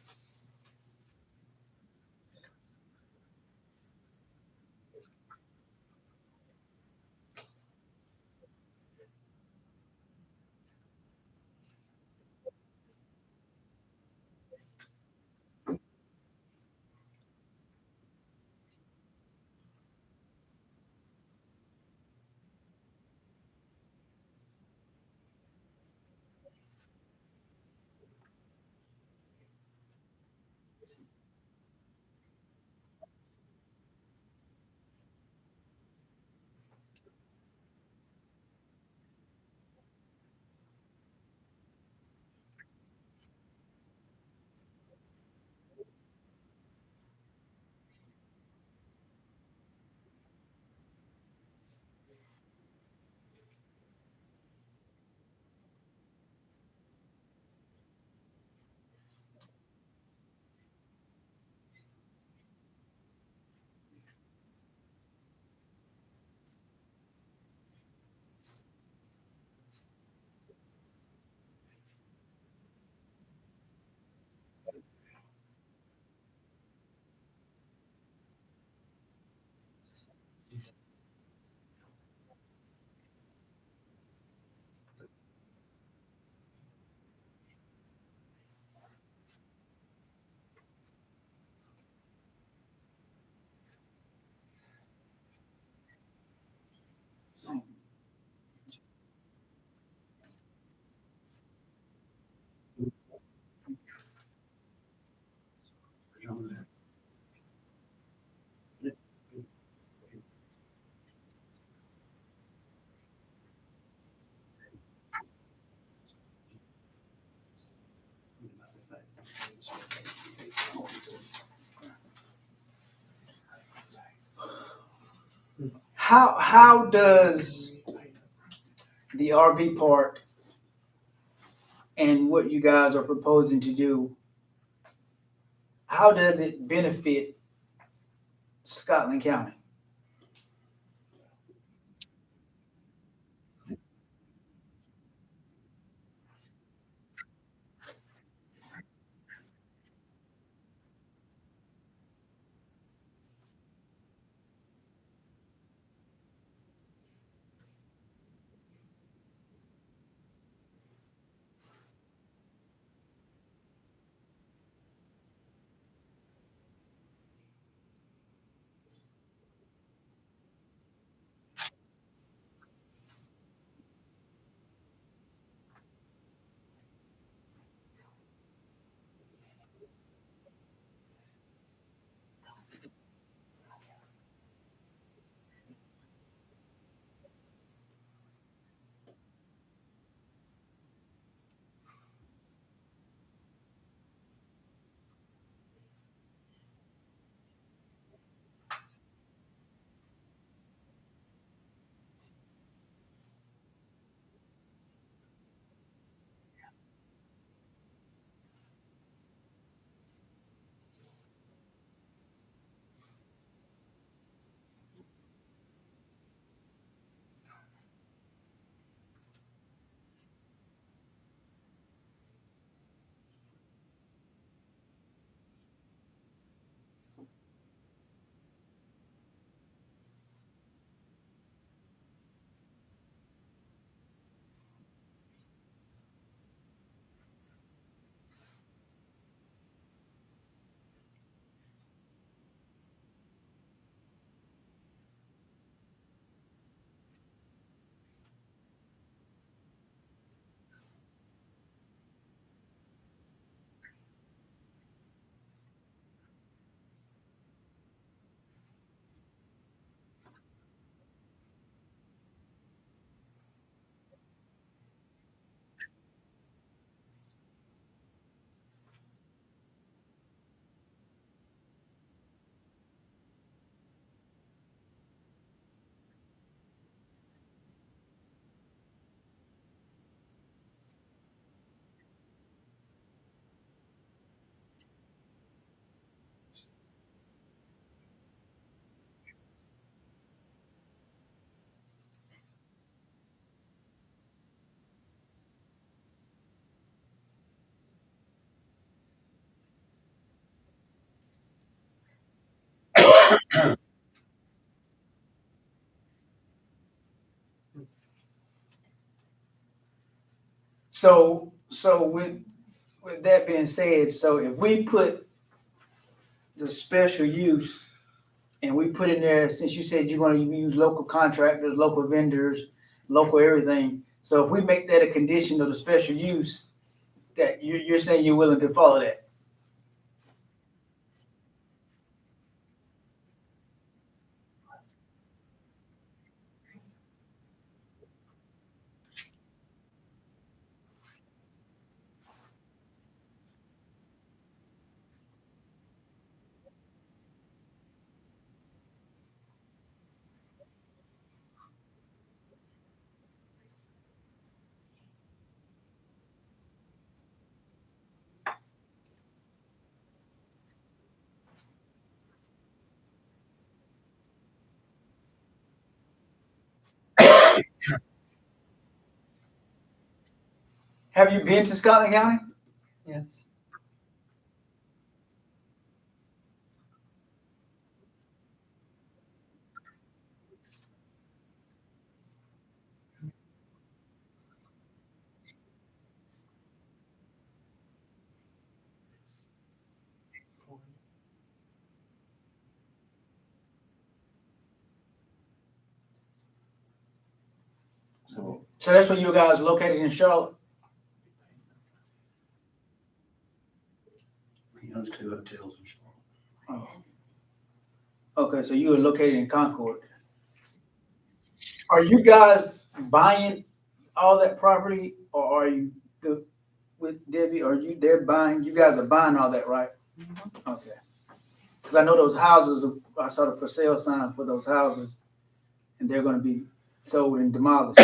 how does the RV park and what you guys are proposing to do, how does it benefit Scotland County? So with that being said, so if we put the special use and we put in there, since you said you're gonna use local contractors, local vendors, local everything, so if we make that a condition of the special use, that you're saying you're willing to follow that? Have you been to Scotland County? Yes. So that's where you guys are located in Charlotte? He owns 2 hotels in Charlotte. Oh. Okay, so you are located in Concord. Are you guys buying all that property, or are you with Debbie? Are you they're buying? You guys are buying all that, right? Okay. Because I know those houses. I saw the for sale sign for those houses, and they're gonna be sold and demolished.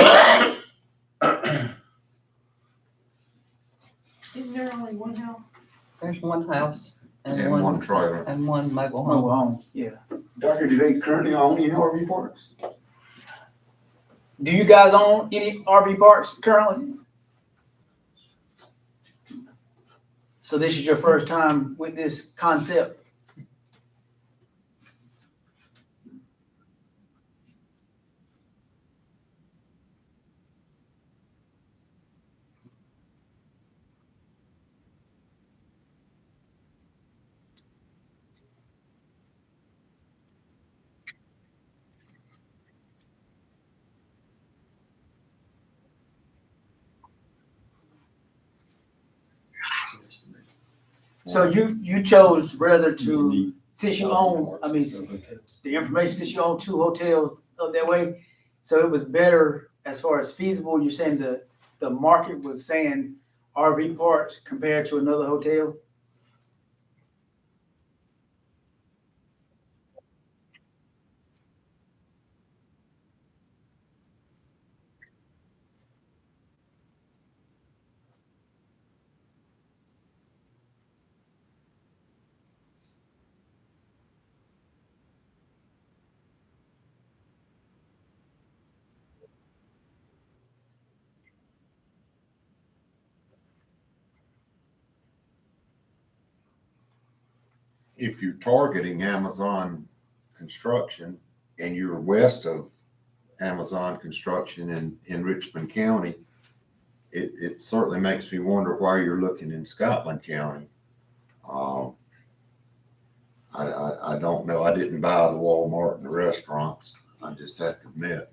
Isn't there only one house? There's one house and And one one, trailer. and one mobile Mobile home. home, yeah. Doctor, do they currently own any RV parks? Do you guys own any RV parks currently? So this is your first time with this concept? So you chose rather to, since you own, I mean, the information, since you own two hotels up that way, so it was better as far as feasible, you're saying the market was saying RV parks compared to another hotel? If you're targeting Amazon construction and you're west of Amazon construction in Richmond County, it certainly makes me wonder why you're looking in Scotland County. I don't know. I didn't buy the Walmart and the restaurants. I just have to admit.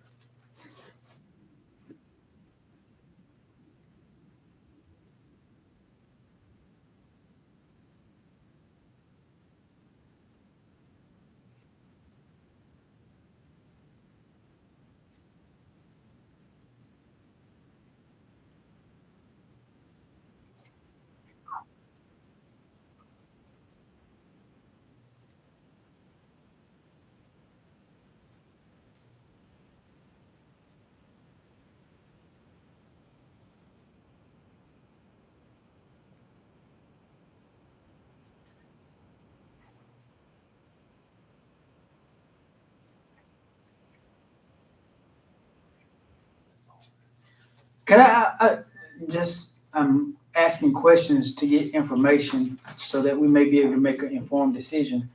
Can I just, I'm asking questions to get information so that we may be able to make an informed decision.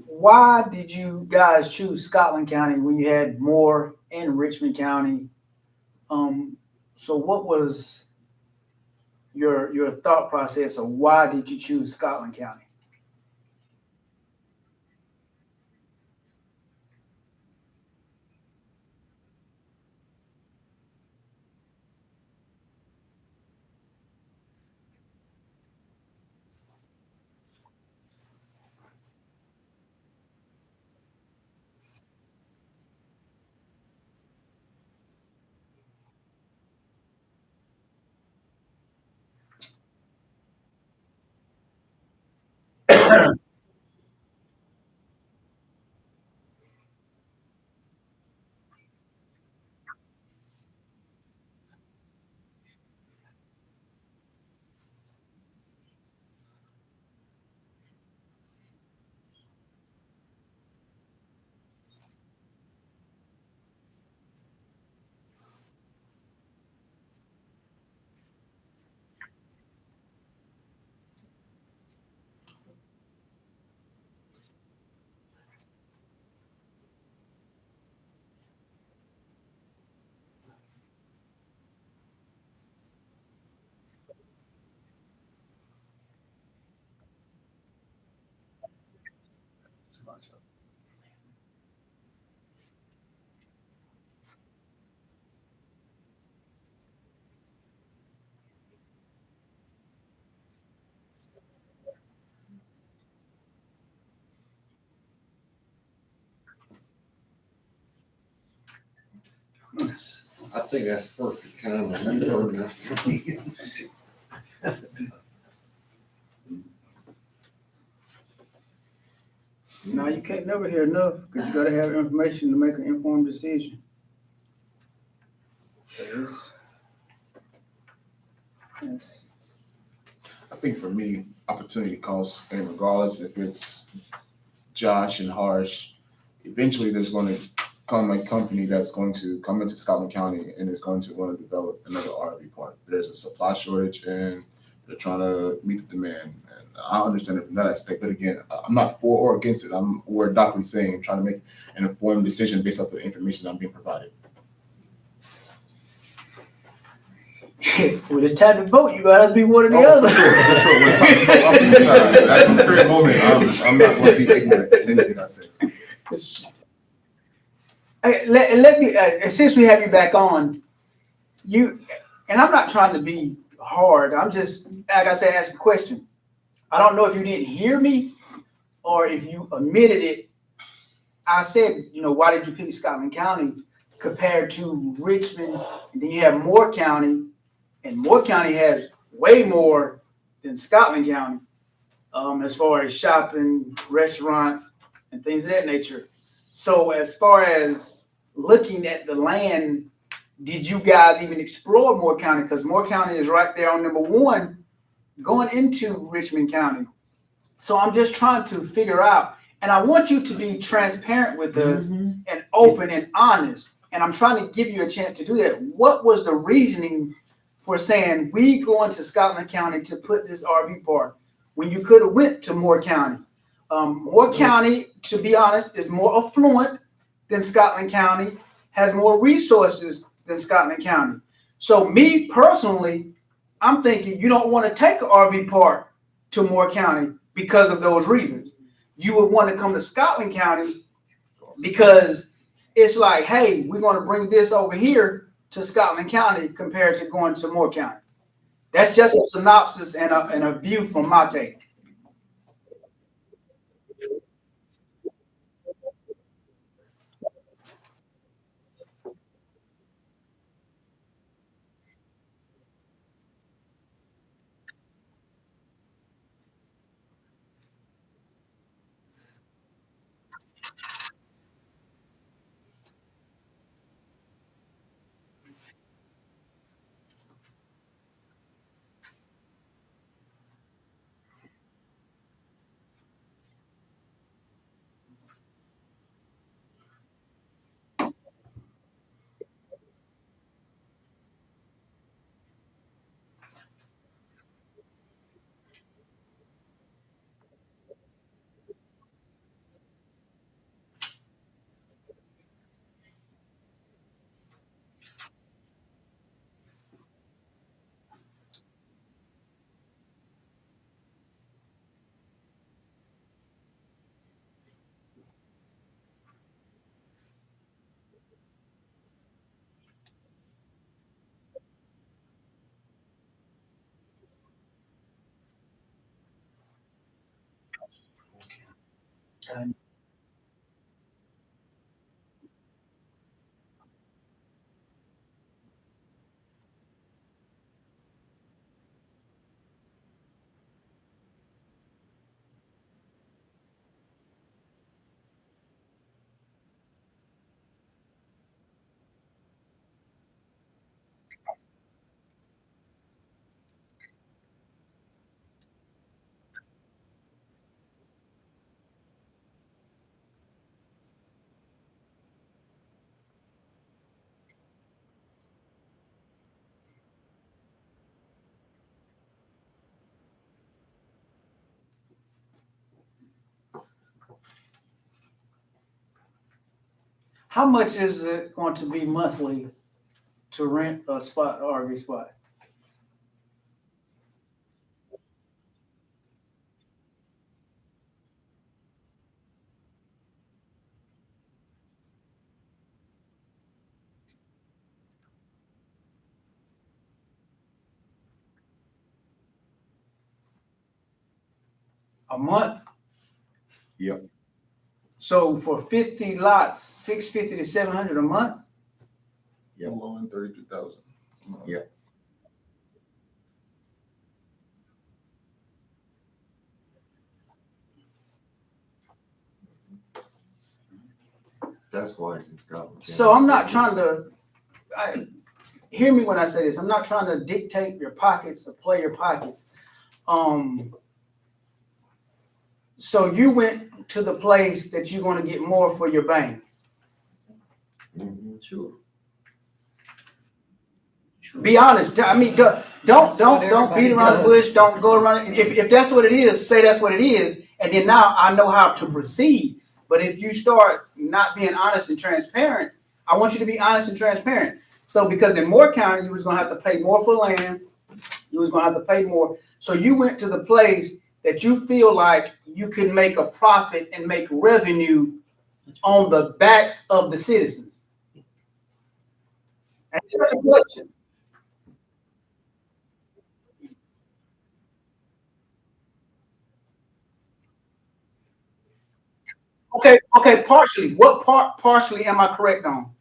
Why did you guys choose Scotland County when you had more in Richmond County? So what was your thought process of why did you choose Scotland County? I think that's perfect timing. You know enough for me. No, Now, you can't never hear enough, because you gotta have information to make an informed decision. Yes. I think for me, opportunity costs, and regardless if it's Josh and Harsh, eventually there's going to come a company that's going to come into Scotland County and is going to want to develop another RV park. There's a supply shortage and they're trying to meet the demand. And I understand it from that aspect, but again, I'm not for or against it. I'm where Doc was saying, trying to make an informed decision based off the information I'm being provided. When it's time to vote, you gotta be one or the other. For sure. When it's time to go up and decide, at this very moment, I'm not going to be ignorant in anything I say. Hey, let me, since we have you back on, and I'm not trying to be hard, I'm just, like I said, ask a question. I don't know if you didn't hear me or if you omitted it. I said, why did you pick Scotland County compared to Richmond? And then you have Moore County, and Moore County has way more than Scotland County, as far as shopping, restaurants, and things of that nature. So as far as looking at the land, did you guys even explore Moore County? Because Moore County is right there on number 1 going into Richmond County. So I'm just trying to figure out, and I want you to be transparent with us and open and honest. And I'm trying to give you a chance to do that. What was the reasoning for saying we going to Scotland County to put this RV park when you could have went to Moore County? Moore County, to be honest, is more affluent than Scotland County, has more resources than Scotland County. So me personally, I'm thinking you don't want to take an RV park to Moore County because of those reasons. You would want to come to Scotland County because it's like, hey, we're going to bring this over here to Scotland County compared to going to Moore County. That's just a synopsis and a view from my take. How much is it going to be monthly to rent a spot, RV spot? A month? Yep. So for 50 lots, 650 to 700 a month? Yeah, low end 32,000. Yep. That's why it's in Scotland. So I'm not trying to, hear me when I say this, I'm not trying to dictate your pockets or play your pockets. So you went to the place that you're gonna get more for your bang. Sure. Be honest. I mean, don't beat around the bush. Don't go around. If that's what it is, say that's what it is, and then now I know how to proceed. But if you start not being honest and transparent, I want you to be honest and transparent. So because in Moore County, you was gonna have to pay more for land. You was gonna have to pay more. So you went to the place that you feel like you could make a profit and make revenue on the backs of the citizens. And it's just a question. Okay, partially. What part partially am I correct on?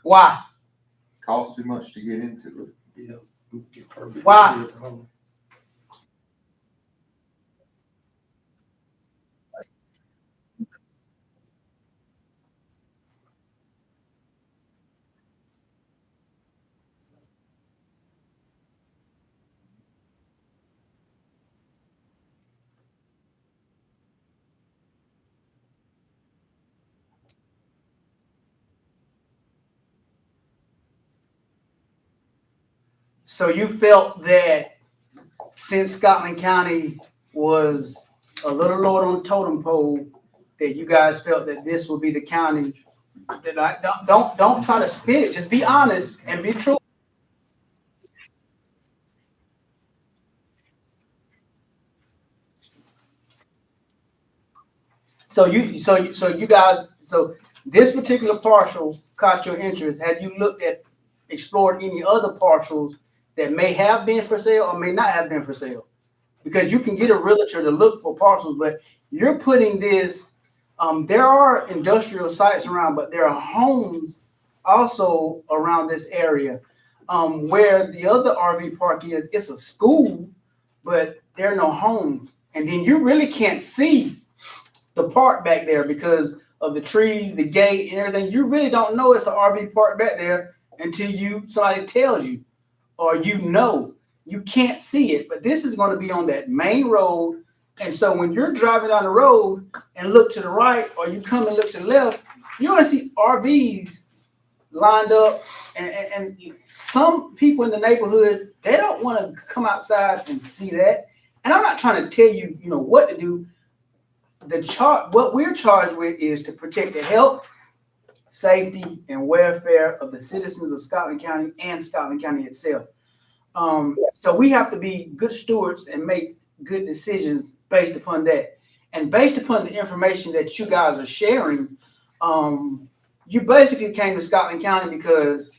Why? Costs too much to get into it. Yeah. Get permit. Why? So you felt that since Scotland County was a little lower on the totem pole, that you guys felt that this would be the county. That I don't try to spin it. Just be honest and be true. So this particular parcel caught your interest. Have you looked at, explored any other parcels that may have been for sale or may not have been for sale? Because you can get a realtor to look for parcels, but you're putting this, there are industrial sites around, but there are homes also around this area. Where the other RV park is, it's a school, but there are no homes. And then you really can't see the park back there because of the trees, the gate, and everything. You really don't know it's an RV park back there until somebody tells you, or you can't see it. But this is going to be on that main road, and so when you're driving down the road and look to the right, or you come and look to the left, you're going to see RVs lined up, and some people in the neighborhood, they don't want to come outside and see that. And I'm not trying to tell you, what to do. What we're charged with is to protect the health, safety, and welfare of the citizens of Scotland County and Scotland County itself. So we have to be good stewards and make good decisions based upon that. And based upon the information that you guys are sharing, you basically came to Scotland County because,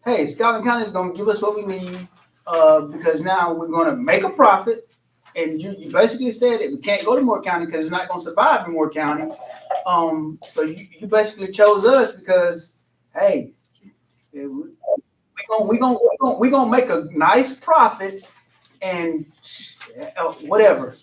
hey, Scotland County is going to give us what we need because now we're going to make a profit. And you basically said that we can't go to Moore County because it's not going to survive in Moore County. So you basically chose us because, hey, we're gonna make a nice profit and whatever.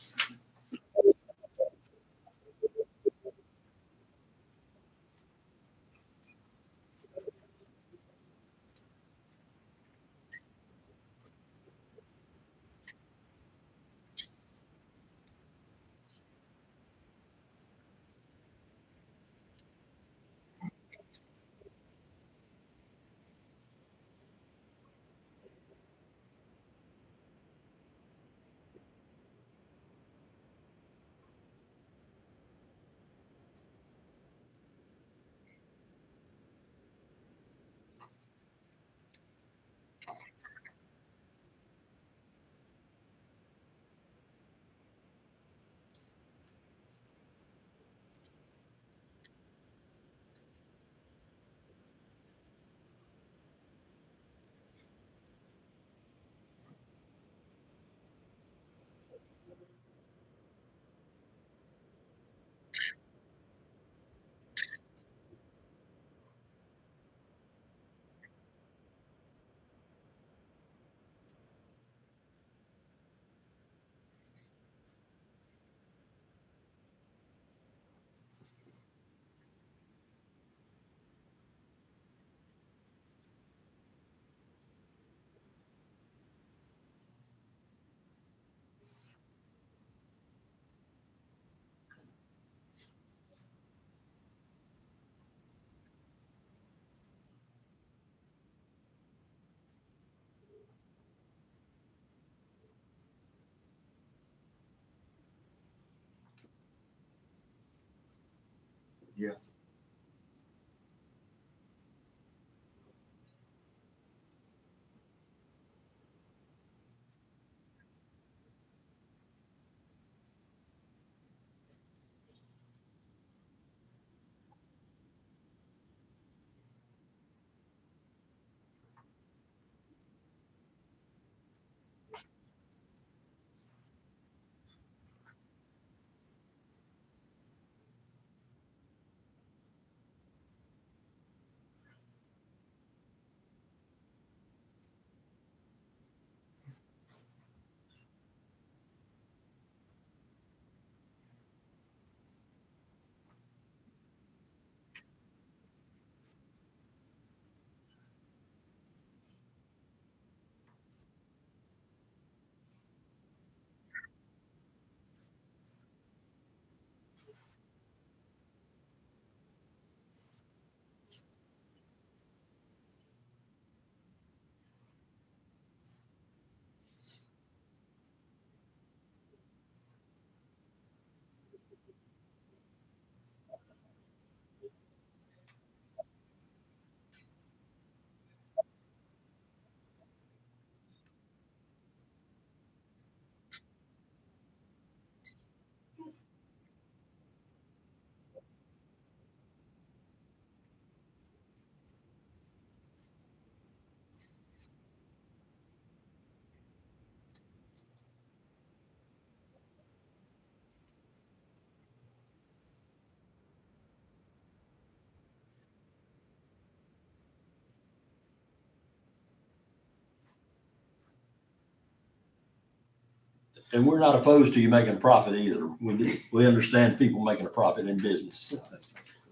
And we're not opposed to you making a profit either. We understand people making a profit in business.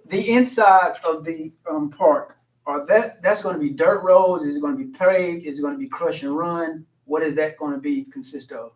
The inside of the park, that's gonna be dirt roads, is it gonna be paved, is it gonna be crush and run? What is that gonna be consist of?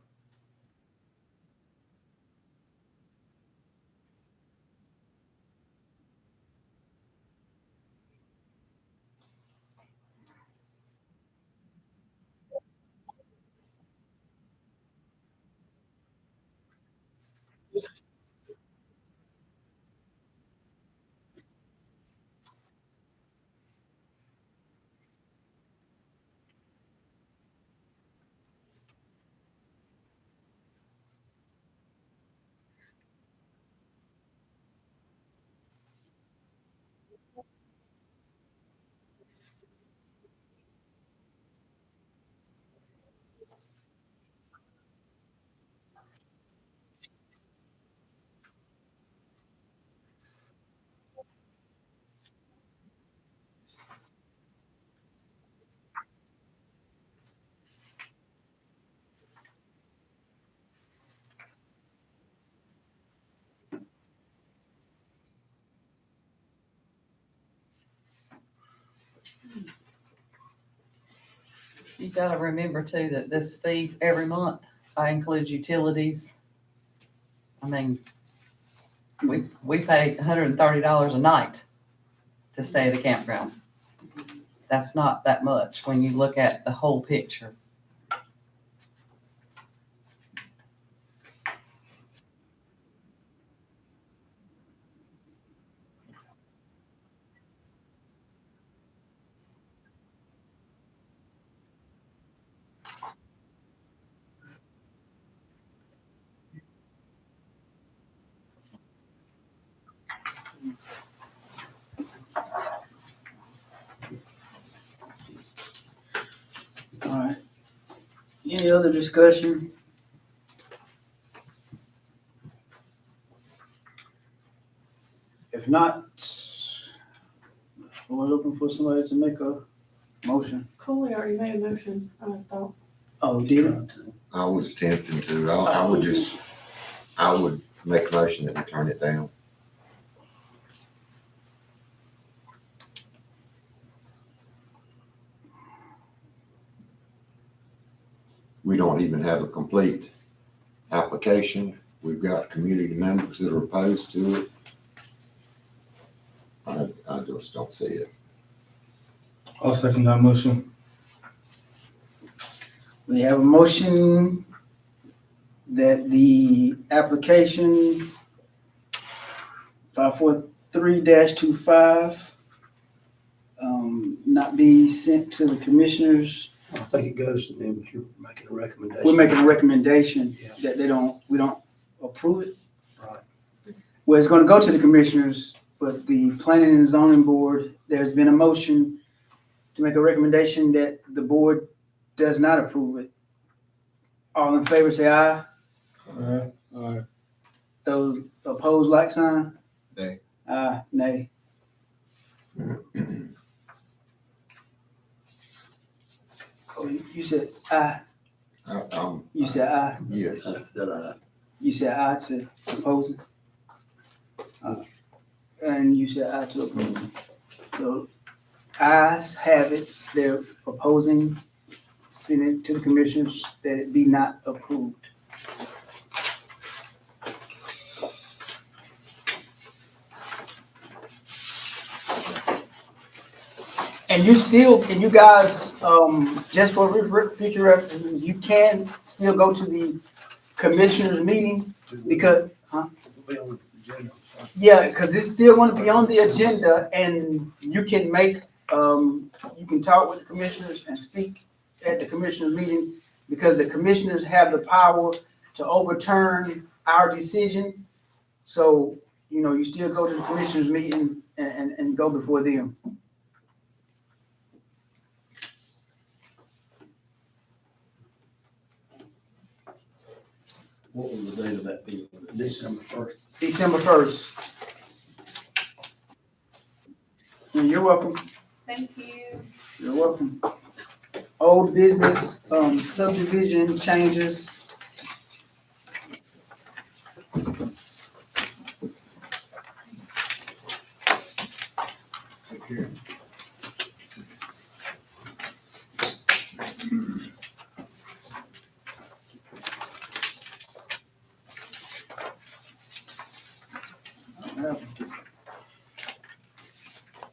You gotta remember too, that this fee every month, includes utilities. I mean, we pay $130 a night to stay at the campground. That's not that much when you look at the whole picture. All right. Any other discussion? If not, we're looking for somebody to make a motion. Cooley already made a motion, I thought. Oh, did it? I was tempting to, I would make a motion that we turn it down. We don't even have a complete application. We've got community members that are opposed to it. I just don't see it. I'll second that motion. We have a motion that the application 5430 3-25, not be sent to the commissioners. I think it goes to them, but you're making a recommendation. We're making a recommendation Yeah. that we don't approve it. Right. Well, it's gonna go to the commissioners, but the planning and zoning board, there's been a motion to make a recommendation that the board does not approve it. All in favor, say aye. Those opposed, like sign? Nay. Aye, nay. Oh, you said aye, you said aye, Yes. I said, you said aye to opposing? And you said aye to opposing. So ayes have it, they're opposing, sending it to the commissioners that it be not approved. And you guys, just for future reference, you can still go to the commissioners meeting because, It'll be on the agenda. yeah, because it's still gonna be on the agenda and you can make, you can talk with the commissioners and speak at the commissioners meeting because the commissioners have the power to overturn our decision. So, you still go to the commissioners meeting and go before them. what was the date of that meeting? December 1st. December 1st. You're welcome. Thank you. You're welcome. Old business, subdivision changes.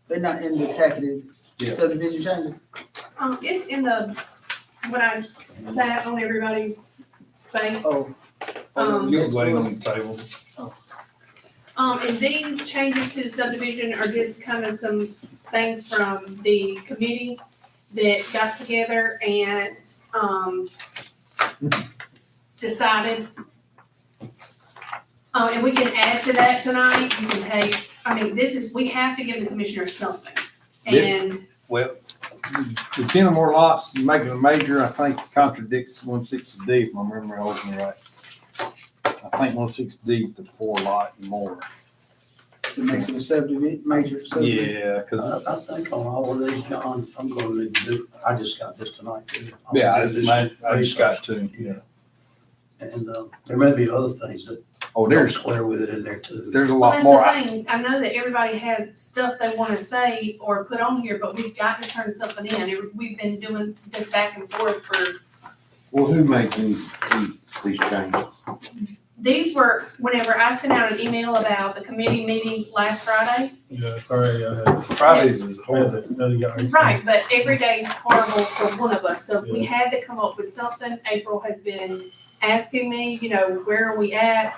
They're not in the package, Yeah. subdivision changes. It's in when I sat on everybody's space. Oh. You're waiting on the table. And these changes to the subdivision are just kind of some things from the committee that got together and, decided. And we can add to that tonight, you can take, we have to give the commissioners something. This- And, Well, the 10 or more lots, making a major, I think contradicts 160D, if my memory holds me right. I think 160D is the 4 lot and more. It makes it a subdivision, major subdivision. Yeah, because, I think on all of these, John, I'm gonna need to do, I just got this tonight too. I'm yeah, gonna do this I just got research. to, yeah. And, there may be other things that Oh, don't there's square with it in there too. a well, lot that's more. the thing, I know that everybody has stuff they wanna say or put on here, but we've got to turn something in. We've been doing this back and forth for Well, who made these changes? these were, whenever I sent out an email about the committee meeting last Friday. Yeah, sorry, I had. Fridays is horrible. Right, but every day is horrible for one of us, so we had to come up with something. April has been asking me, where are we at?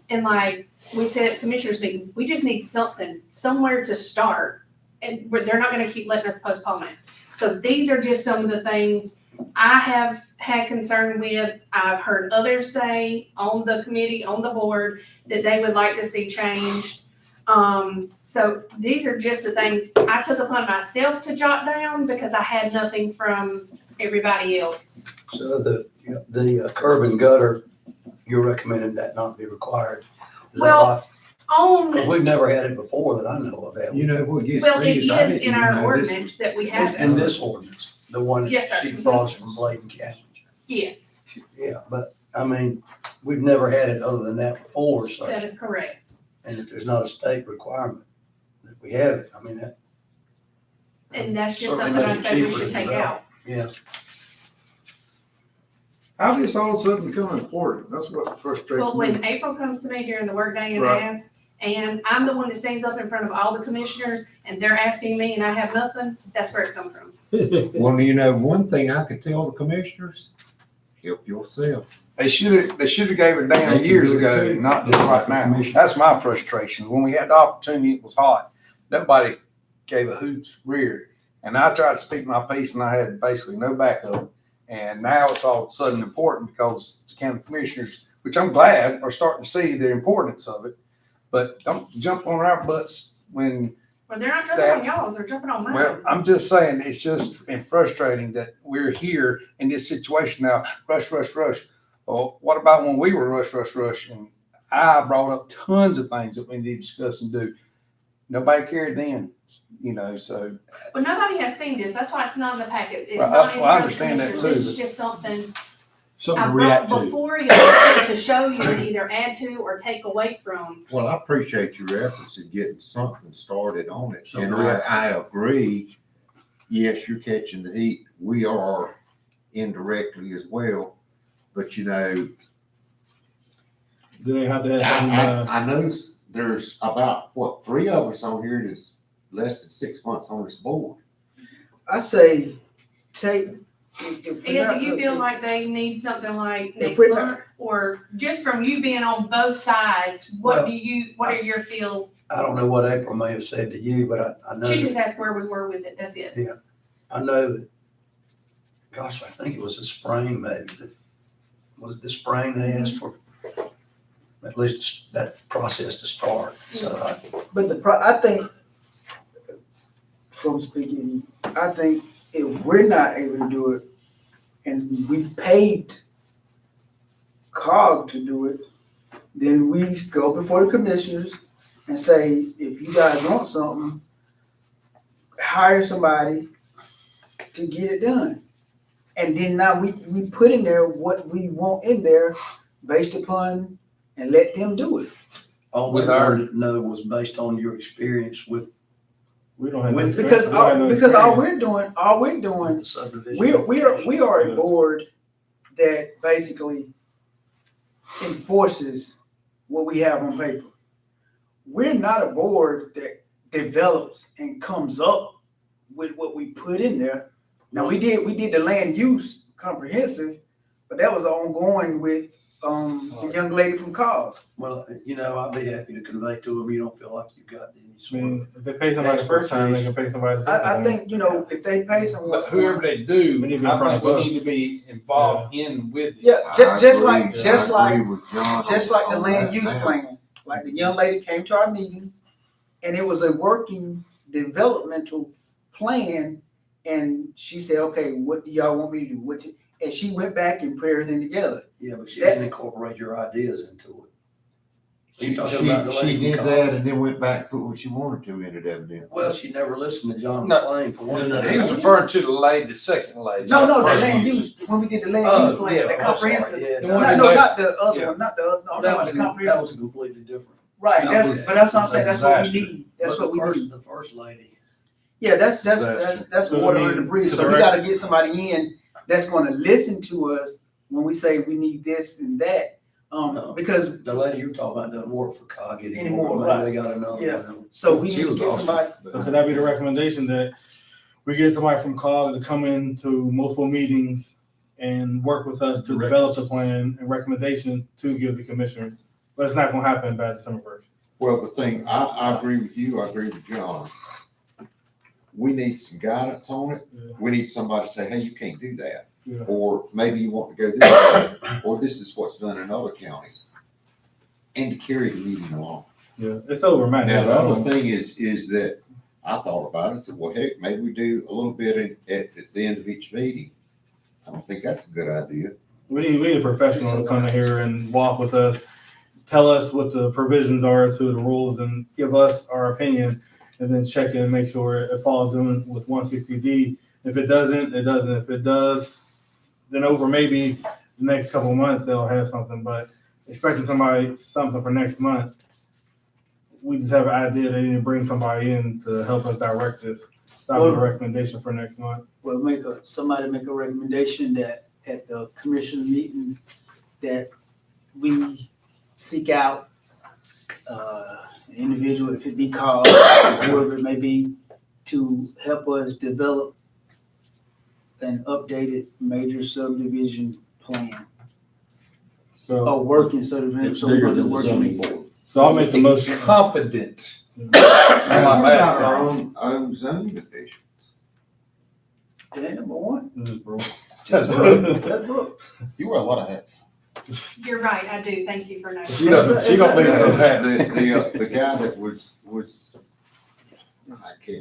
And like we said at commissioners meeting, we just need something, somewhere to start. And they're not gonna keep letting us postpone it. So these are just some of the things I have had concern with. I've heard others say on the committee, on the board, that they would like to see changed. So these are just the things I took upon myself to jot down because I had nothing from everybody else. So the curb and gutter, you're recommending that not be required? Is that Well, right? 'Cause we've never had it before that I know of, have we? You know what gets Well, it me is I didn't in even our know this. ordinance that we have. And this ordinance, the one Yes, that sir. she brought us from Bladen County. Yes, Yeah, but we've never had it other than that before, so. that is correct. And if there's not a state requirement that we have it, that, And that's just Certainly something I make it think we cheaper should to take develop. out. yeah. How did this all of a sudden become important? That's what frustrates Well, me. when April comes to me during the workday and Right. asks, and I'm the one that stands up in front of all the commissioners, and they're asking me and I have nothing, that's where it comes from. Well, one thing I could tell the commissioners, help yourself. They should have gave it down They can years do it ago, too. not just right now. That's my frustration. When we had the opportunity, it was hot. Nobody gave a hoot's rear. And I tried to speak my piece and I had basically no backup. And now it's all of a sudden important because the county commissioners, which I'm glad, are starting to see the importance of it. But don't jump on our butts when, Well, they're not jumping on y'all's, they're jumping on well, mine. I'm just saying, it's just frustrating that we're here in this situation now, rush. Well, what about when we were rush? And I brought up tons of things that we need to discuss and do. Nobody cared then, so. But nobody has seen this, that's why it's not in the packet, it's Well, not in well, I front of the understand that commissioners, this too, is just something Something I to brought react to. before you to show you and either add to or take away from. Well, I appreciate your efforts in getting something started on it. Something And I agree, yes, you're catching the heat. We are indirectly as well. But Do they have to have something, I know there's about, three of us on here that's less than 6 months on this board. I say, if we're And not- do you feel like they need something like If next we're not- month? Or just from you being on both sides, what are your feel? I don't know what April may have said to you, but I know, She just asked where we were with it, that's it. I know that, gosh, I think it was the spring maybe, was it the spring they asked for at least that process to start, so But I think, from speaking, I think if we're not able to do it and we paid COG to do it, then we go before the commissioners and say, if you guys want something, hire somebody to get it done. And then now we put in there what we want in there based upon, and let them do it. all we wanted to know was based on your experience with we don't have. no Because experience. We don't have no all experience. we're doing, the subdivision. we are a board that basically enforces what we have on paper. We're not a board that develops and comes up with what we put in there. Now, we did the land use comprehensive, but that was ongoing with the young lady from COG. Well, I'd be happy to convey to them, you don't feel like you got any I sort mean, of. if they pay somebody the first time, they can pay somebody the second I time. think, if they pay someone. But whoever they do, We need to be in I front think of we us. need to be involved in with it. Yeah, I just agree. like I agree with John Just like the on land that use now. plan, like the young lady came to our meetings, and it was a working developmental plan, and she said, okay, what do y'all want me to do? And she went back and put everything together. Yeah, but she didn't incorporate your ideas into it. She You talking about the lady did from that college? and then went back and put what she wanted to in it evidently. Well, she never listened to John No. McLean for one No, thing. He was referring to the lady, the second lady. No, the First land one. use, when we did the land Oh, use plan, yeah, the I'm sorry, comprehensive. yeah, The no, one No, that no, they- not the other yeah. one, not the other, I'm talking that about was, the that comprehensive. was completely different. Right, That was- but that's what I'm saying, that's what we disaster. need, that's But what we need. the first lady, Yeah, that's So, water I mean, under the bridge, to so the we rec- gotta get somebody in that's gonna listen to us when we say we need this and that. No. Because, the lady you're talking about doesn't work for COG Anymore, anymore, right. maybe they got another Yeah. one. so we She need to was get awesome. somebody, So could that be the recommendation that we get somebody from COG to come into multiple meetings and work with us to develop the plan and recommendation to give the commissioners? But it's not gonna happen by December 1st. Well, the thing, I agree with you, I agree with John. We need some guidance on it. Yeah. We need somebody to say, hey, you can't do that. Yeah. Or maybe you want to go this way, or this is what's done in other counties. And to carry the meeting along. Yeah, it's over, man. Now, the other thing is that I thought about it, said, well, heck, maybe we do a little bit at the end of each meeting. I don't think that's a good idea. We need a professional to come in here and walk with us, tell us what the provisions are to the rules and give us our opinion, and then check in and make sure it falls in with 160D. If it doesn't, it doesn't. If it does, then over maybe the next couple of months, they'll have something, but expecting something for next month, we just have an idea they need to bring somebody in to help us direct this. That was a recommendation for next month. well, somebody make a recommendation that at the commission meeting, that we seek out an individual, if it be called, whoever it may be, to help us develop an updated major subdivision plan. So, Oh, working, so the. It's so bigger we're than the working- zoning board. so I'll make the motion. Competent. We're Like last not our time. own zoning official. It ain't number one. This is broke. Just- That book. You wear a lot of hats. You're right, I do, thank you for She noticing. don't need to know that. The guy that was,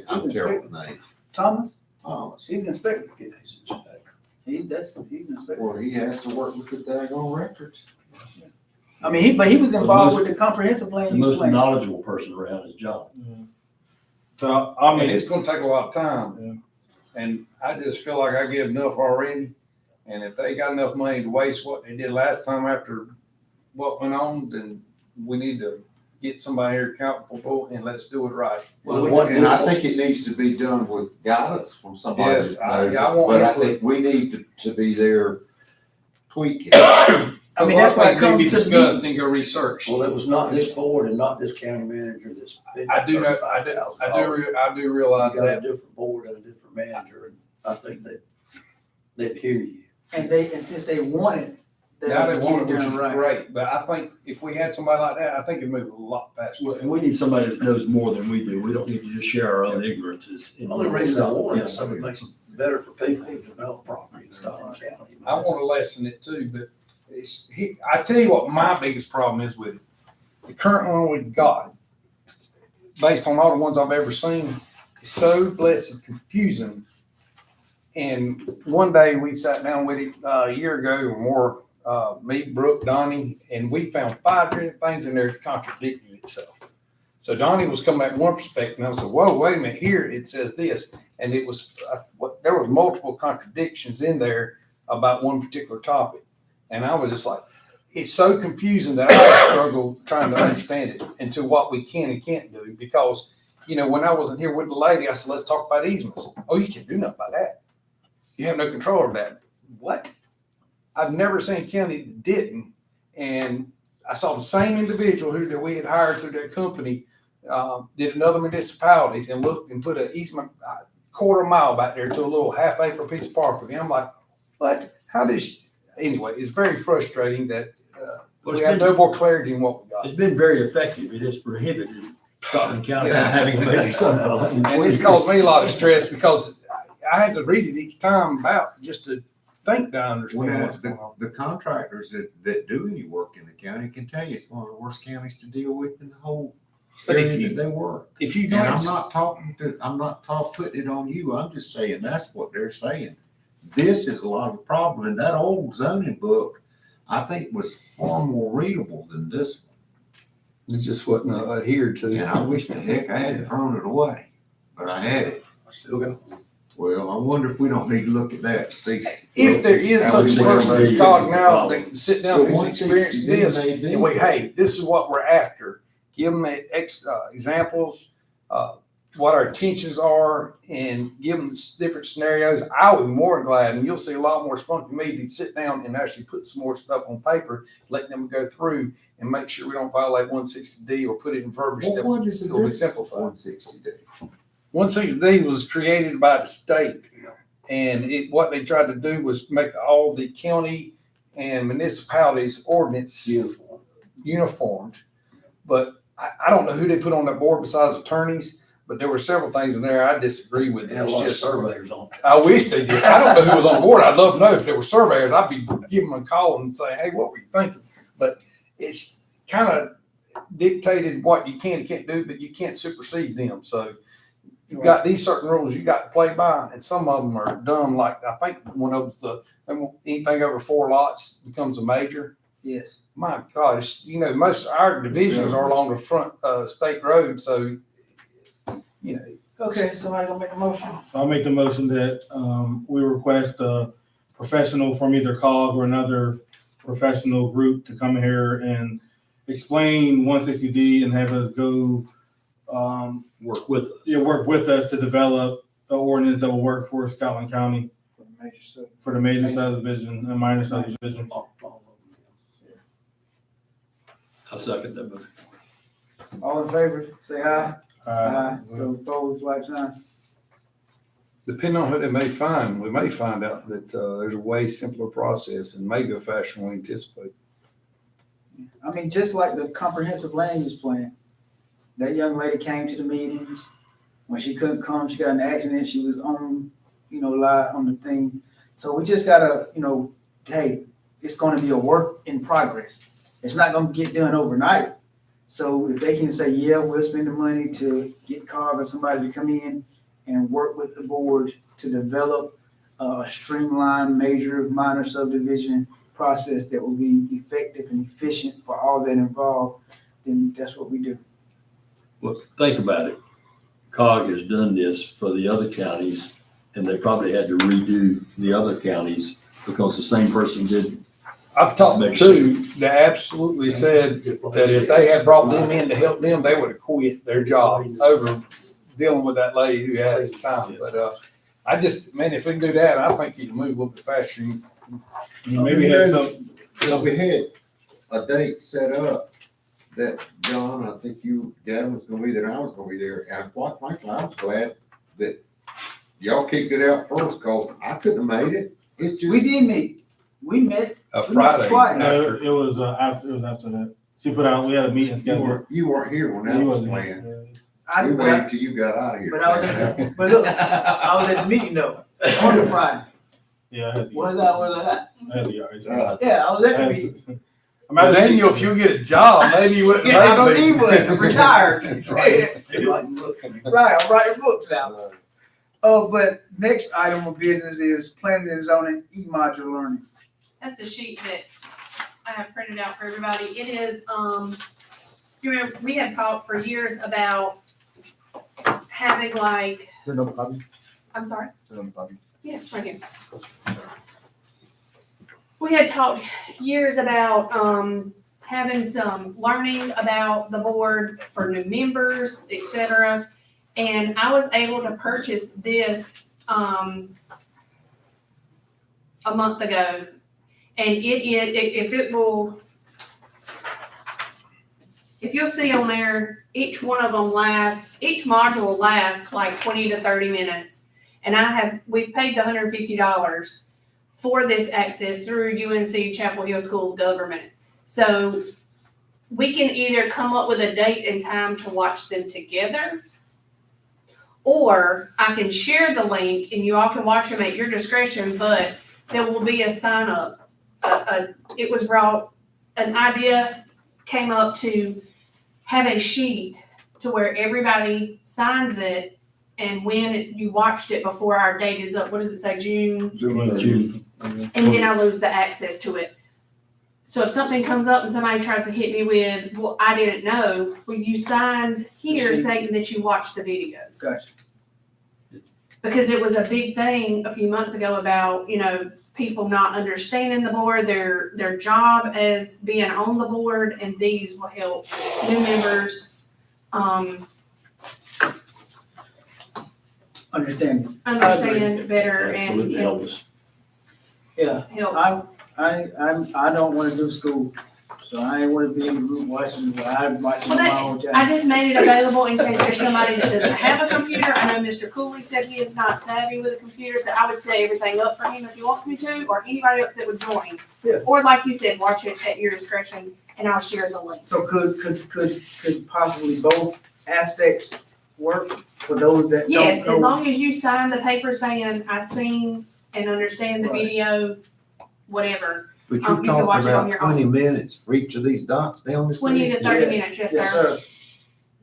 I'm terrible with names. Thomas, Thomas. he's an inspector. He's an inspector. Well, he has to work with the daggone records. I mean, but he was involved with the comprehensive The plan. most knowledgeable person around is John. So I'll And make, it's gonna take a lot of time. And I just feel like I give enough already. And if they got enough money to waste what they did last time after what went on, then we need to get somebody here accountable and let's do it right. And I think it needs to be done with guidance from somebody Yes, that knows I it. want But I input. think we need to be there tweaking. I mean, that's why it Need to comes be to discussed me. and go research. Well, it was not this board and not this county manager that's. I do know, I do realize You got a that. different board and a different manager, and I think that they'd hear you. And since they wanted, they Now had they to want get it, it which done is right. great, but I think if we had somebody like that, I think it'd move a lot faster. Well, and we need somebody that knows more than we do. We don't need to just share our own ignorances. The only reason I want Yeah. it is so it makes it better for people who develop property in Scotland County. I want to lessen it too, but I tell you what my biggest problem is with it. The current one we've got, based on all the ones I've ever seen, is so blessed confusing. And one day we sat down with it a year ago or more, me, Brooke, Donnie, and we found 5 different things in there contradicting itself. So Donnie was coming at one perspective, and I said, whoa, wait a minute, here it says this. And it was, there was multiple contradictions in there about one particular topic. And I was just like, it's so confusing that I struggle trying to understand it into what we can and can't do. Because, you know, when I wasn't here with the lady, I said, let's talk about easements. Oh, you can't do nothing about that. You have no control over that. What? I've never seen a county that didn't. And I saw the same individual that we had hired through their company, did another municipalities and looked and put an easement quarter mile back there to a little half-acre piece of property. I'm like, what? How does, anyway, it's very frustrating that we have no more clarity in what we got. It's been very effective. It has prohibited Scotland County from having a major sunbelt. And it's caused me a lot of stress because I had to read it each time about just to think that I understand what's going on. The contractors that do any work in the county can tell you it's one of the worst counties to deal with in the whole But if area you- that they work. If you And I'm glance, not putting it on you. I'm just saying that's what they're saying. This is a lot of the problem. And that old zoning book, I think, was far more readable than this one. it just wasn't adhered to. And I wish the heck I hadn't thrown it away, but I had it. I still got one. Well, I wonder if we don't need to look at that, to see. If there is How we such a work person those as God now that can sit down Well, who's 160 experienced this, may be. and wait, hey, this is what we're after. Give them examples, what our intentions are, and give them different scenarios. I would be more than glad, and you'll see a lot more spunky me to sit down and actually put some more stuff on paper, let them go through and make sure we don't violate 160D or put it in verbiage Well, that what is the will be difference of simplified. 160 days? 160D was created by the state, and what they tried to do was make all the county and municipalities ordinance uniformed. But I don't know who they put on that board besides attorneys, but there were several things in there I disagree with. They had a lot of surveyors on it. I wish they did. I don't know who was on the board. I'd love to know if there were surveyors. I'd be giving them a call and saying, hey, what were you thinking? But it's kind of dictated what you can and can't do, but you can't supersede them. So you've got these certain rules you got to play by, and some of them are dumb. Like I think one of them's anything over 4 lots becomes a major. Yes. My gosh, you know, most of our divisions are along the front state road, so you know. Okay, somebody gonna make a motion? So I'll make the motion that, we request a professional from either COG or another professional group to come here and explain 160D and have us go, Work with us. work with us to develop an ordinance that will work for Scotland County for the major subdivision and minor subdivision. I'll second that motion. All in favor, say aye. Uh, Those opposed, like sign. depending on what they may find, we may find out that, there's a way simpler process and may go faster than we anticipate. I mean, just like the comprehensive land use plan, that young lady came to the meetings. When she couldn't come, she got in an accident, she was on, live on the thing. So we just gotta, hey, it's gonna be a work in progress. It's not gonna get done overnight. So if they can say, yeah, we'll spend the money to get COG or somebody to come in and work with the board to develop a streamlined major minor subdivision process that will be effective and efficient for all that involved, then that's what we do. Well, think about it. COG has done this for the other counties, and they probably had to redo the other counties because the same person did. I've talked to two that absolutely said that if they had brought them in to help them, they would have quit their job over dealing with that lady who had at the time. But, I just, man, if we can do that, I think you can move a little bit faster. Maybe have some, We had a date set up that, John, I think Gavin was gonna be there, and I was gonna be there, and quite frankly, I was glad that y'all kicked it out first, cause I couldn't have made it. It's just. We did meet, we met. Friday. Twice. no, it was after that. She put out, we had a meeting scheduled. You weren't here when that He was wasn't planned. here. I, We but waited till you got out of here. but I was but look, I was at the meeting though, on the Friday. Yeah, I had the. Was I not? I had the yards. Yeah, I was at the meeting. But Daniel, if you get a job, maybe you wouldn't. Yeah, I don't make need one, I'm retired. Right. Right, I'm writing books now. Oh, but next item of business is planning and zoning e-module learning. That's the sheet that I have printed out for everybody. It is, you remember, we have talked for years about having like, Is there no copy? Is I'm sorry? there no copy? Yes, right here. We had talked years about, having some learning about the board for new members, et cetera. And I was able to purchase this, a month ago. And if you'll see on there, each one of them each module lasts like 20 to 30 minutes. And we've paid the $150 for this access through UNC Chapel Hill School of Government. So we can either come up with a date and time to watch them together, or I can share the link and you all can watch them at your discretion, but there will be a sign up. It was brought, an idea came up to have a sheet to where everybody signs it, and when you watched it before our date is up, what does it say, June? June. And then I lose the access to it. So if something comes up and somebody tries to hit me with, well, I didn't know, well, you signed here stating that you watched the videos. Gotcha. Because it was a big thing a few months ago about, people not understanding the board, their job as being on the board, and these will help new members, Understanding. understand better and Absolutely help us. Yeah, help. I don't wanna do school, so I ain't wanna be in the group watching, but I'm watching Well, my own I job. just made it available in case there's somebody that doesn't have a computer. I know Mr. Cooley said he is not savvy with a computer, so I would set everything up for him if he wants me to, or anybody else that would join. Yeah. Or like you said, watch it at your discretion, and I'll share the link. So could possibly both aspects work for those that don't know? Yes, as long as you sign the paper saying, I seen and understand the Right. video, whatever. But You you're can talking watch it on about your own. 20 minutes for each of these dots down this. 20 to thing? 30 minutes, yes, sir.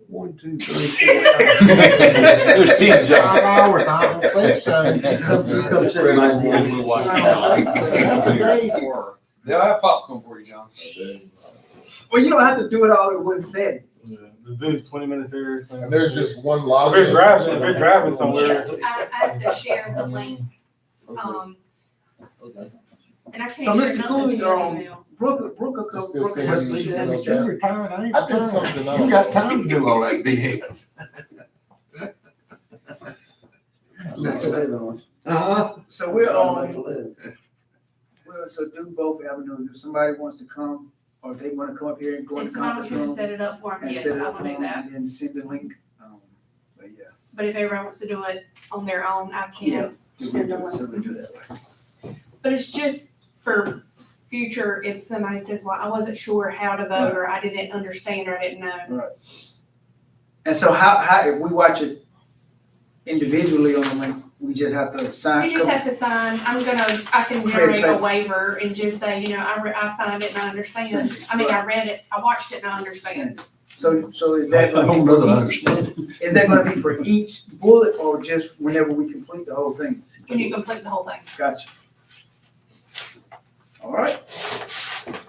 1, 2, 3, 4, 5. There's 10 jobs. 5 hours, I don't think so. Come sit right there. I don't think so. That's a day's worth. They'll have popcorn for you, John. Well, you don't have to do it all in one setting. Yeah, just do 20 minutes here. And there's just one If login. they're driving somewhere. Yes, I have to share the link, Okay. and I can't So, share Mr. nothing to Cooley, your email. Brooker, It still Brooker says has you to should share. know She that. retired, I ain't I did done. something else. You got time to do all that BS. So we're on, so do both avenues. If somebody wants to come, or if they wanna come up here and go in If the somebody wants conference me to room set it up for them, and yes, set it I up will for do them that. and then send the link. But yeah. but if everyone wants to do it on their own, I can send them. So we do that way. But it's just for future, if somebody says, well, I wasn't sure how to vote, or I didn't understand, or I didn't know. And so how, if we watch it individually on the link, we just have to sign? You just have to sign, I can generate a waiver and just say, I signed it and I understand. I mean, I read it, I watched it and I understand. So is I that don't gonna know that I be understand. is that gonna be for each bullet or just whenever we complete the whole thing? When you complete the whole thing. Gotcha. All right.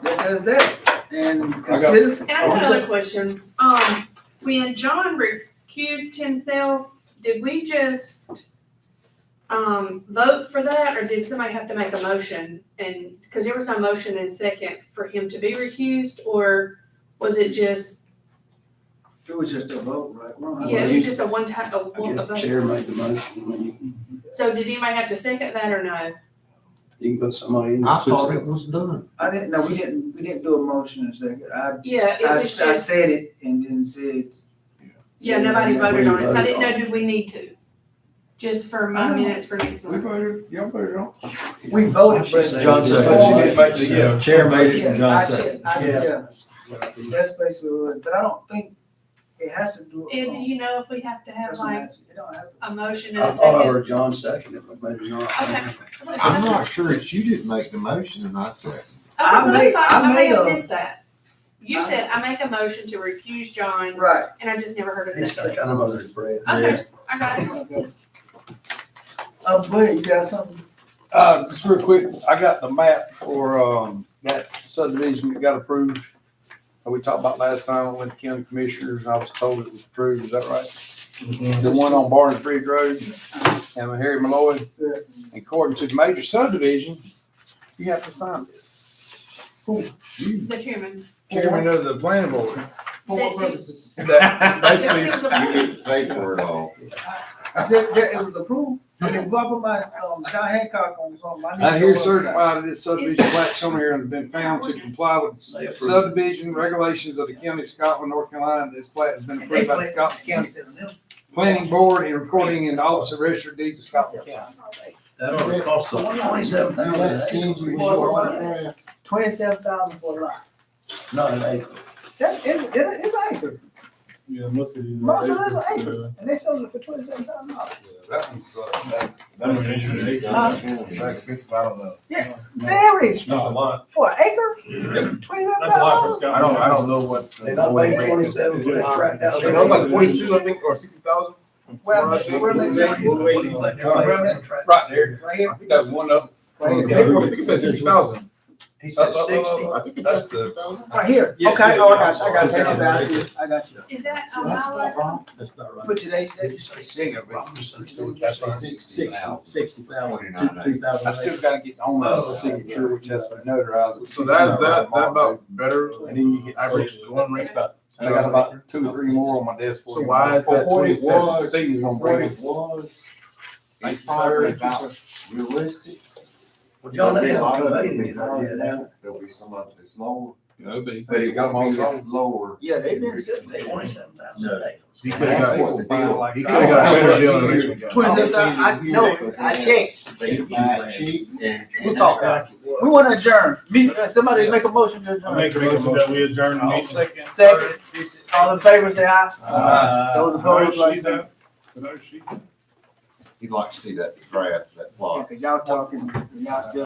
That does that. And consider. And I have another question. When John recused himself, did we just, vote for that, or did somebody have to make a motion? And, because there was no motion in second for him to be recused, or was it just, It was just a vote, right? Well, yeah, it was just a one-time, I guess the chair made the motion, when you, So did anybody have to second that or no? you can put somebody in. I thought it was done. I didn't, no, we didn't do a motion in a second. Yeah, it I was just, said it and then said. yeah, nobody voted on it, so I didn't know, voted on it. did we need to? Just for my minutes for next We month? voted, y'all voted on. We voted, She but. said- John But seconded. you didn't make the, yeah. Chair made it and Yeah, I John said, seconded. yeah. That's basically what it was, but I don't think it has to do. And do you know if we have to have That's what like I'm asking. It don't have to. a motion and I a thought I second? heard John second it, but maybe not. Okay. I'm not sure it's you didn't make the motion and I second. Okay, well, that's made- fine, I I may made have a- missed that. You said I make a motion to recuse John, Right. and I just never heard a He's second. kind of under his breath. Okay, I got it. Go ahead, you got something? Just real quick, I got the map for, that subdivision that got approved. That we talked about last time, I went to county commissioners, and I was told it was approved, is that right? The one on Barnes Bridge Road, and Harry Malloy. According to the major subdivision, you have to sign this. The chairman. Chairman of the planning board. That- That basically is, You get to pay for it all. It was approved. And if I put my, John Hancock on something, I need to. I know hear what- certified that this subdivision plat shown here has been found to comply with subdivision regulations of the county of Scotland, North Carolina. This plat has been approved by the Scotland County Planning Board and recording in the Office of Register of Deeds of Scotland County. That ought to cost us. 27,000. 27,000 for a lot. Not an acre. It's an acre. Yeah, most of these. Most of it's an acre. And they sold it for $27,000. That one's, That's expensive. That expensive, I don't know. Very. That's a lot. For an acre? That's a lot for $27,000? Scott. I don't know what. They not paying 27 for that tract out there. That was like 42, I think, or 60,000. Well, where they What do you think they're paying for that tract? right there. Right here? That's one up. Right I here. think it said 60,000. He said 60. I think it said That's the- 60,000. Right here. Yeah, Okay, yeah, oh, yeah, I got you. I see it. I got you. Is that a ballot? That's not right. Put today, Did you say 60? That's fine. 60,000, I still gotta get the owner's signature, which has to be notarized. So that about better And then you get. average going rate? I got about 2 or 3 more on my desk for So you. why is that For what it 27? was, Steve's gonna bring it. was, Thank it's you, sir. probably Thank you, about realistic. Well, John, they There'll be a don't lot come of out it of will be it, higher yeah. now. There'll be some of it's lower, That'll be. but it got them all won't be sold. lower. Yeah, they've been sitting there. 27,000 an acre. He could That's have got, what the deal. he could have got a better deal than this one got. 27,000, I know, I checked. They buy it cheap and. We'll talk. We want to adjourn. Somebody make a motion to I adjourn. make a motion that we adjourn the I'll meeting. second. Second. All in favor, say aye. Those opposed, No, like she's that. up. No, she. You'd like to see that draft, that plot. Okay, y'all talking, y'all still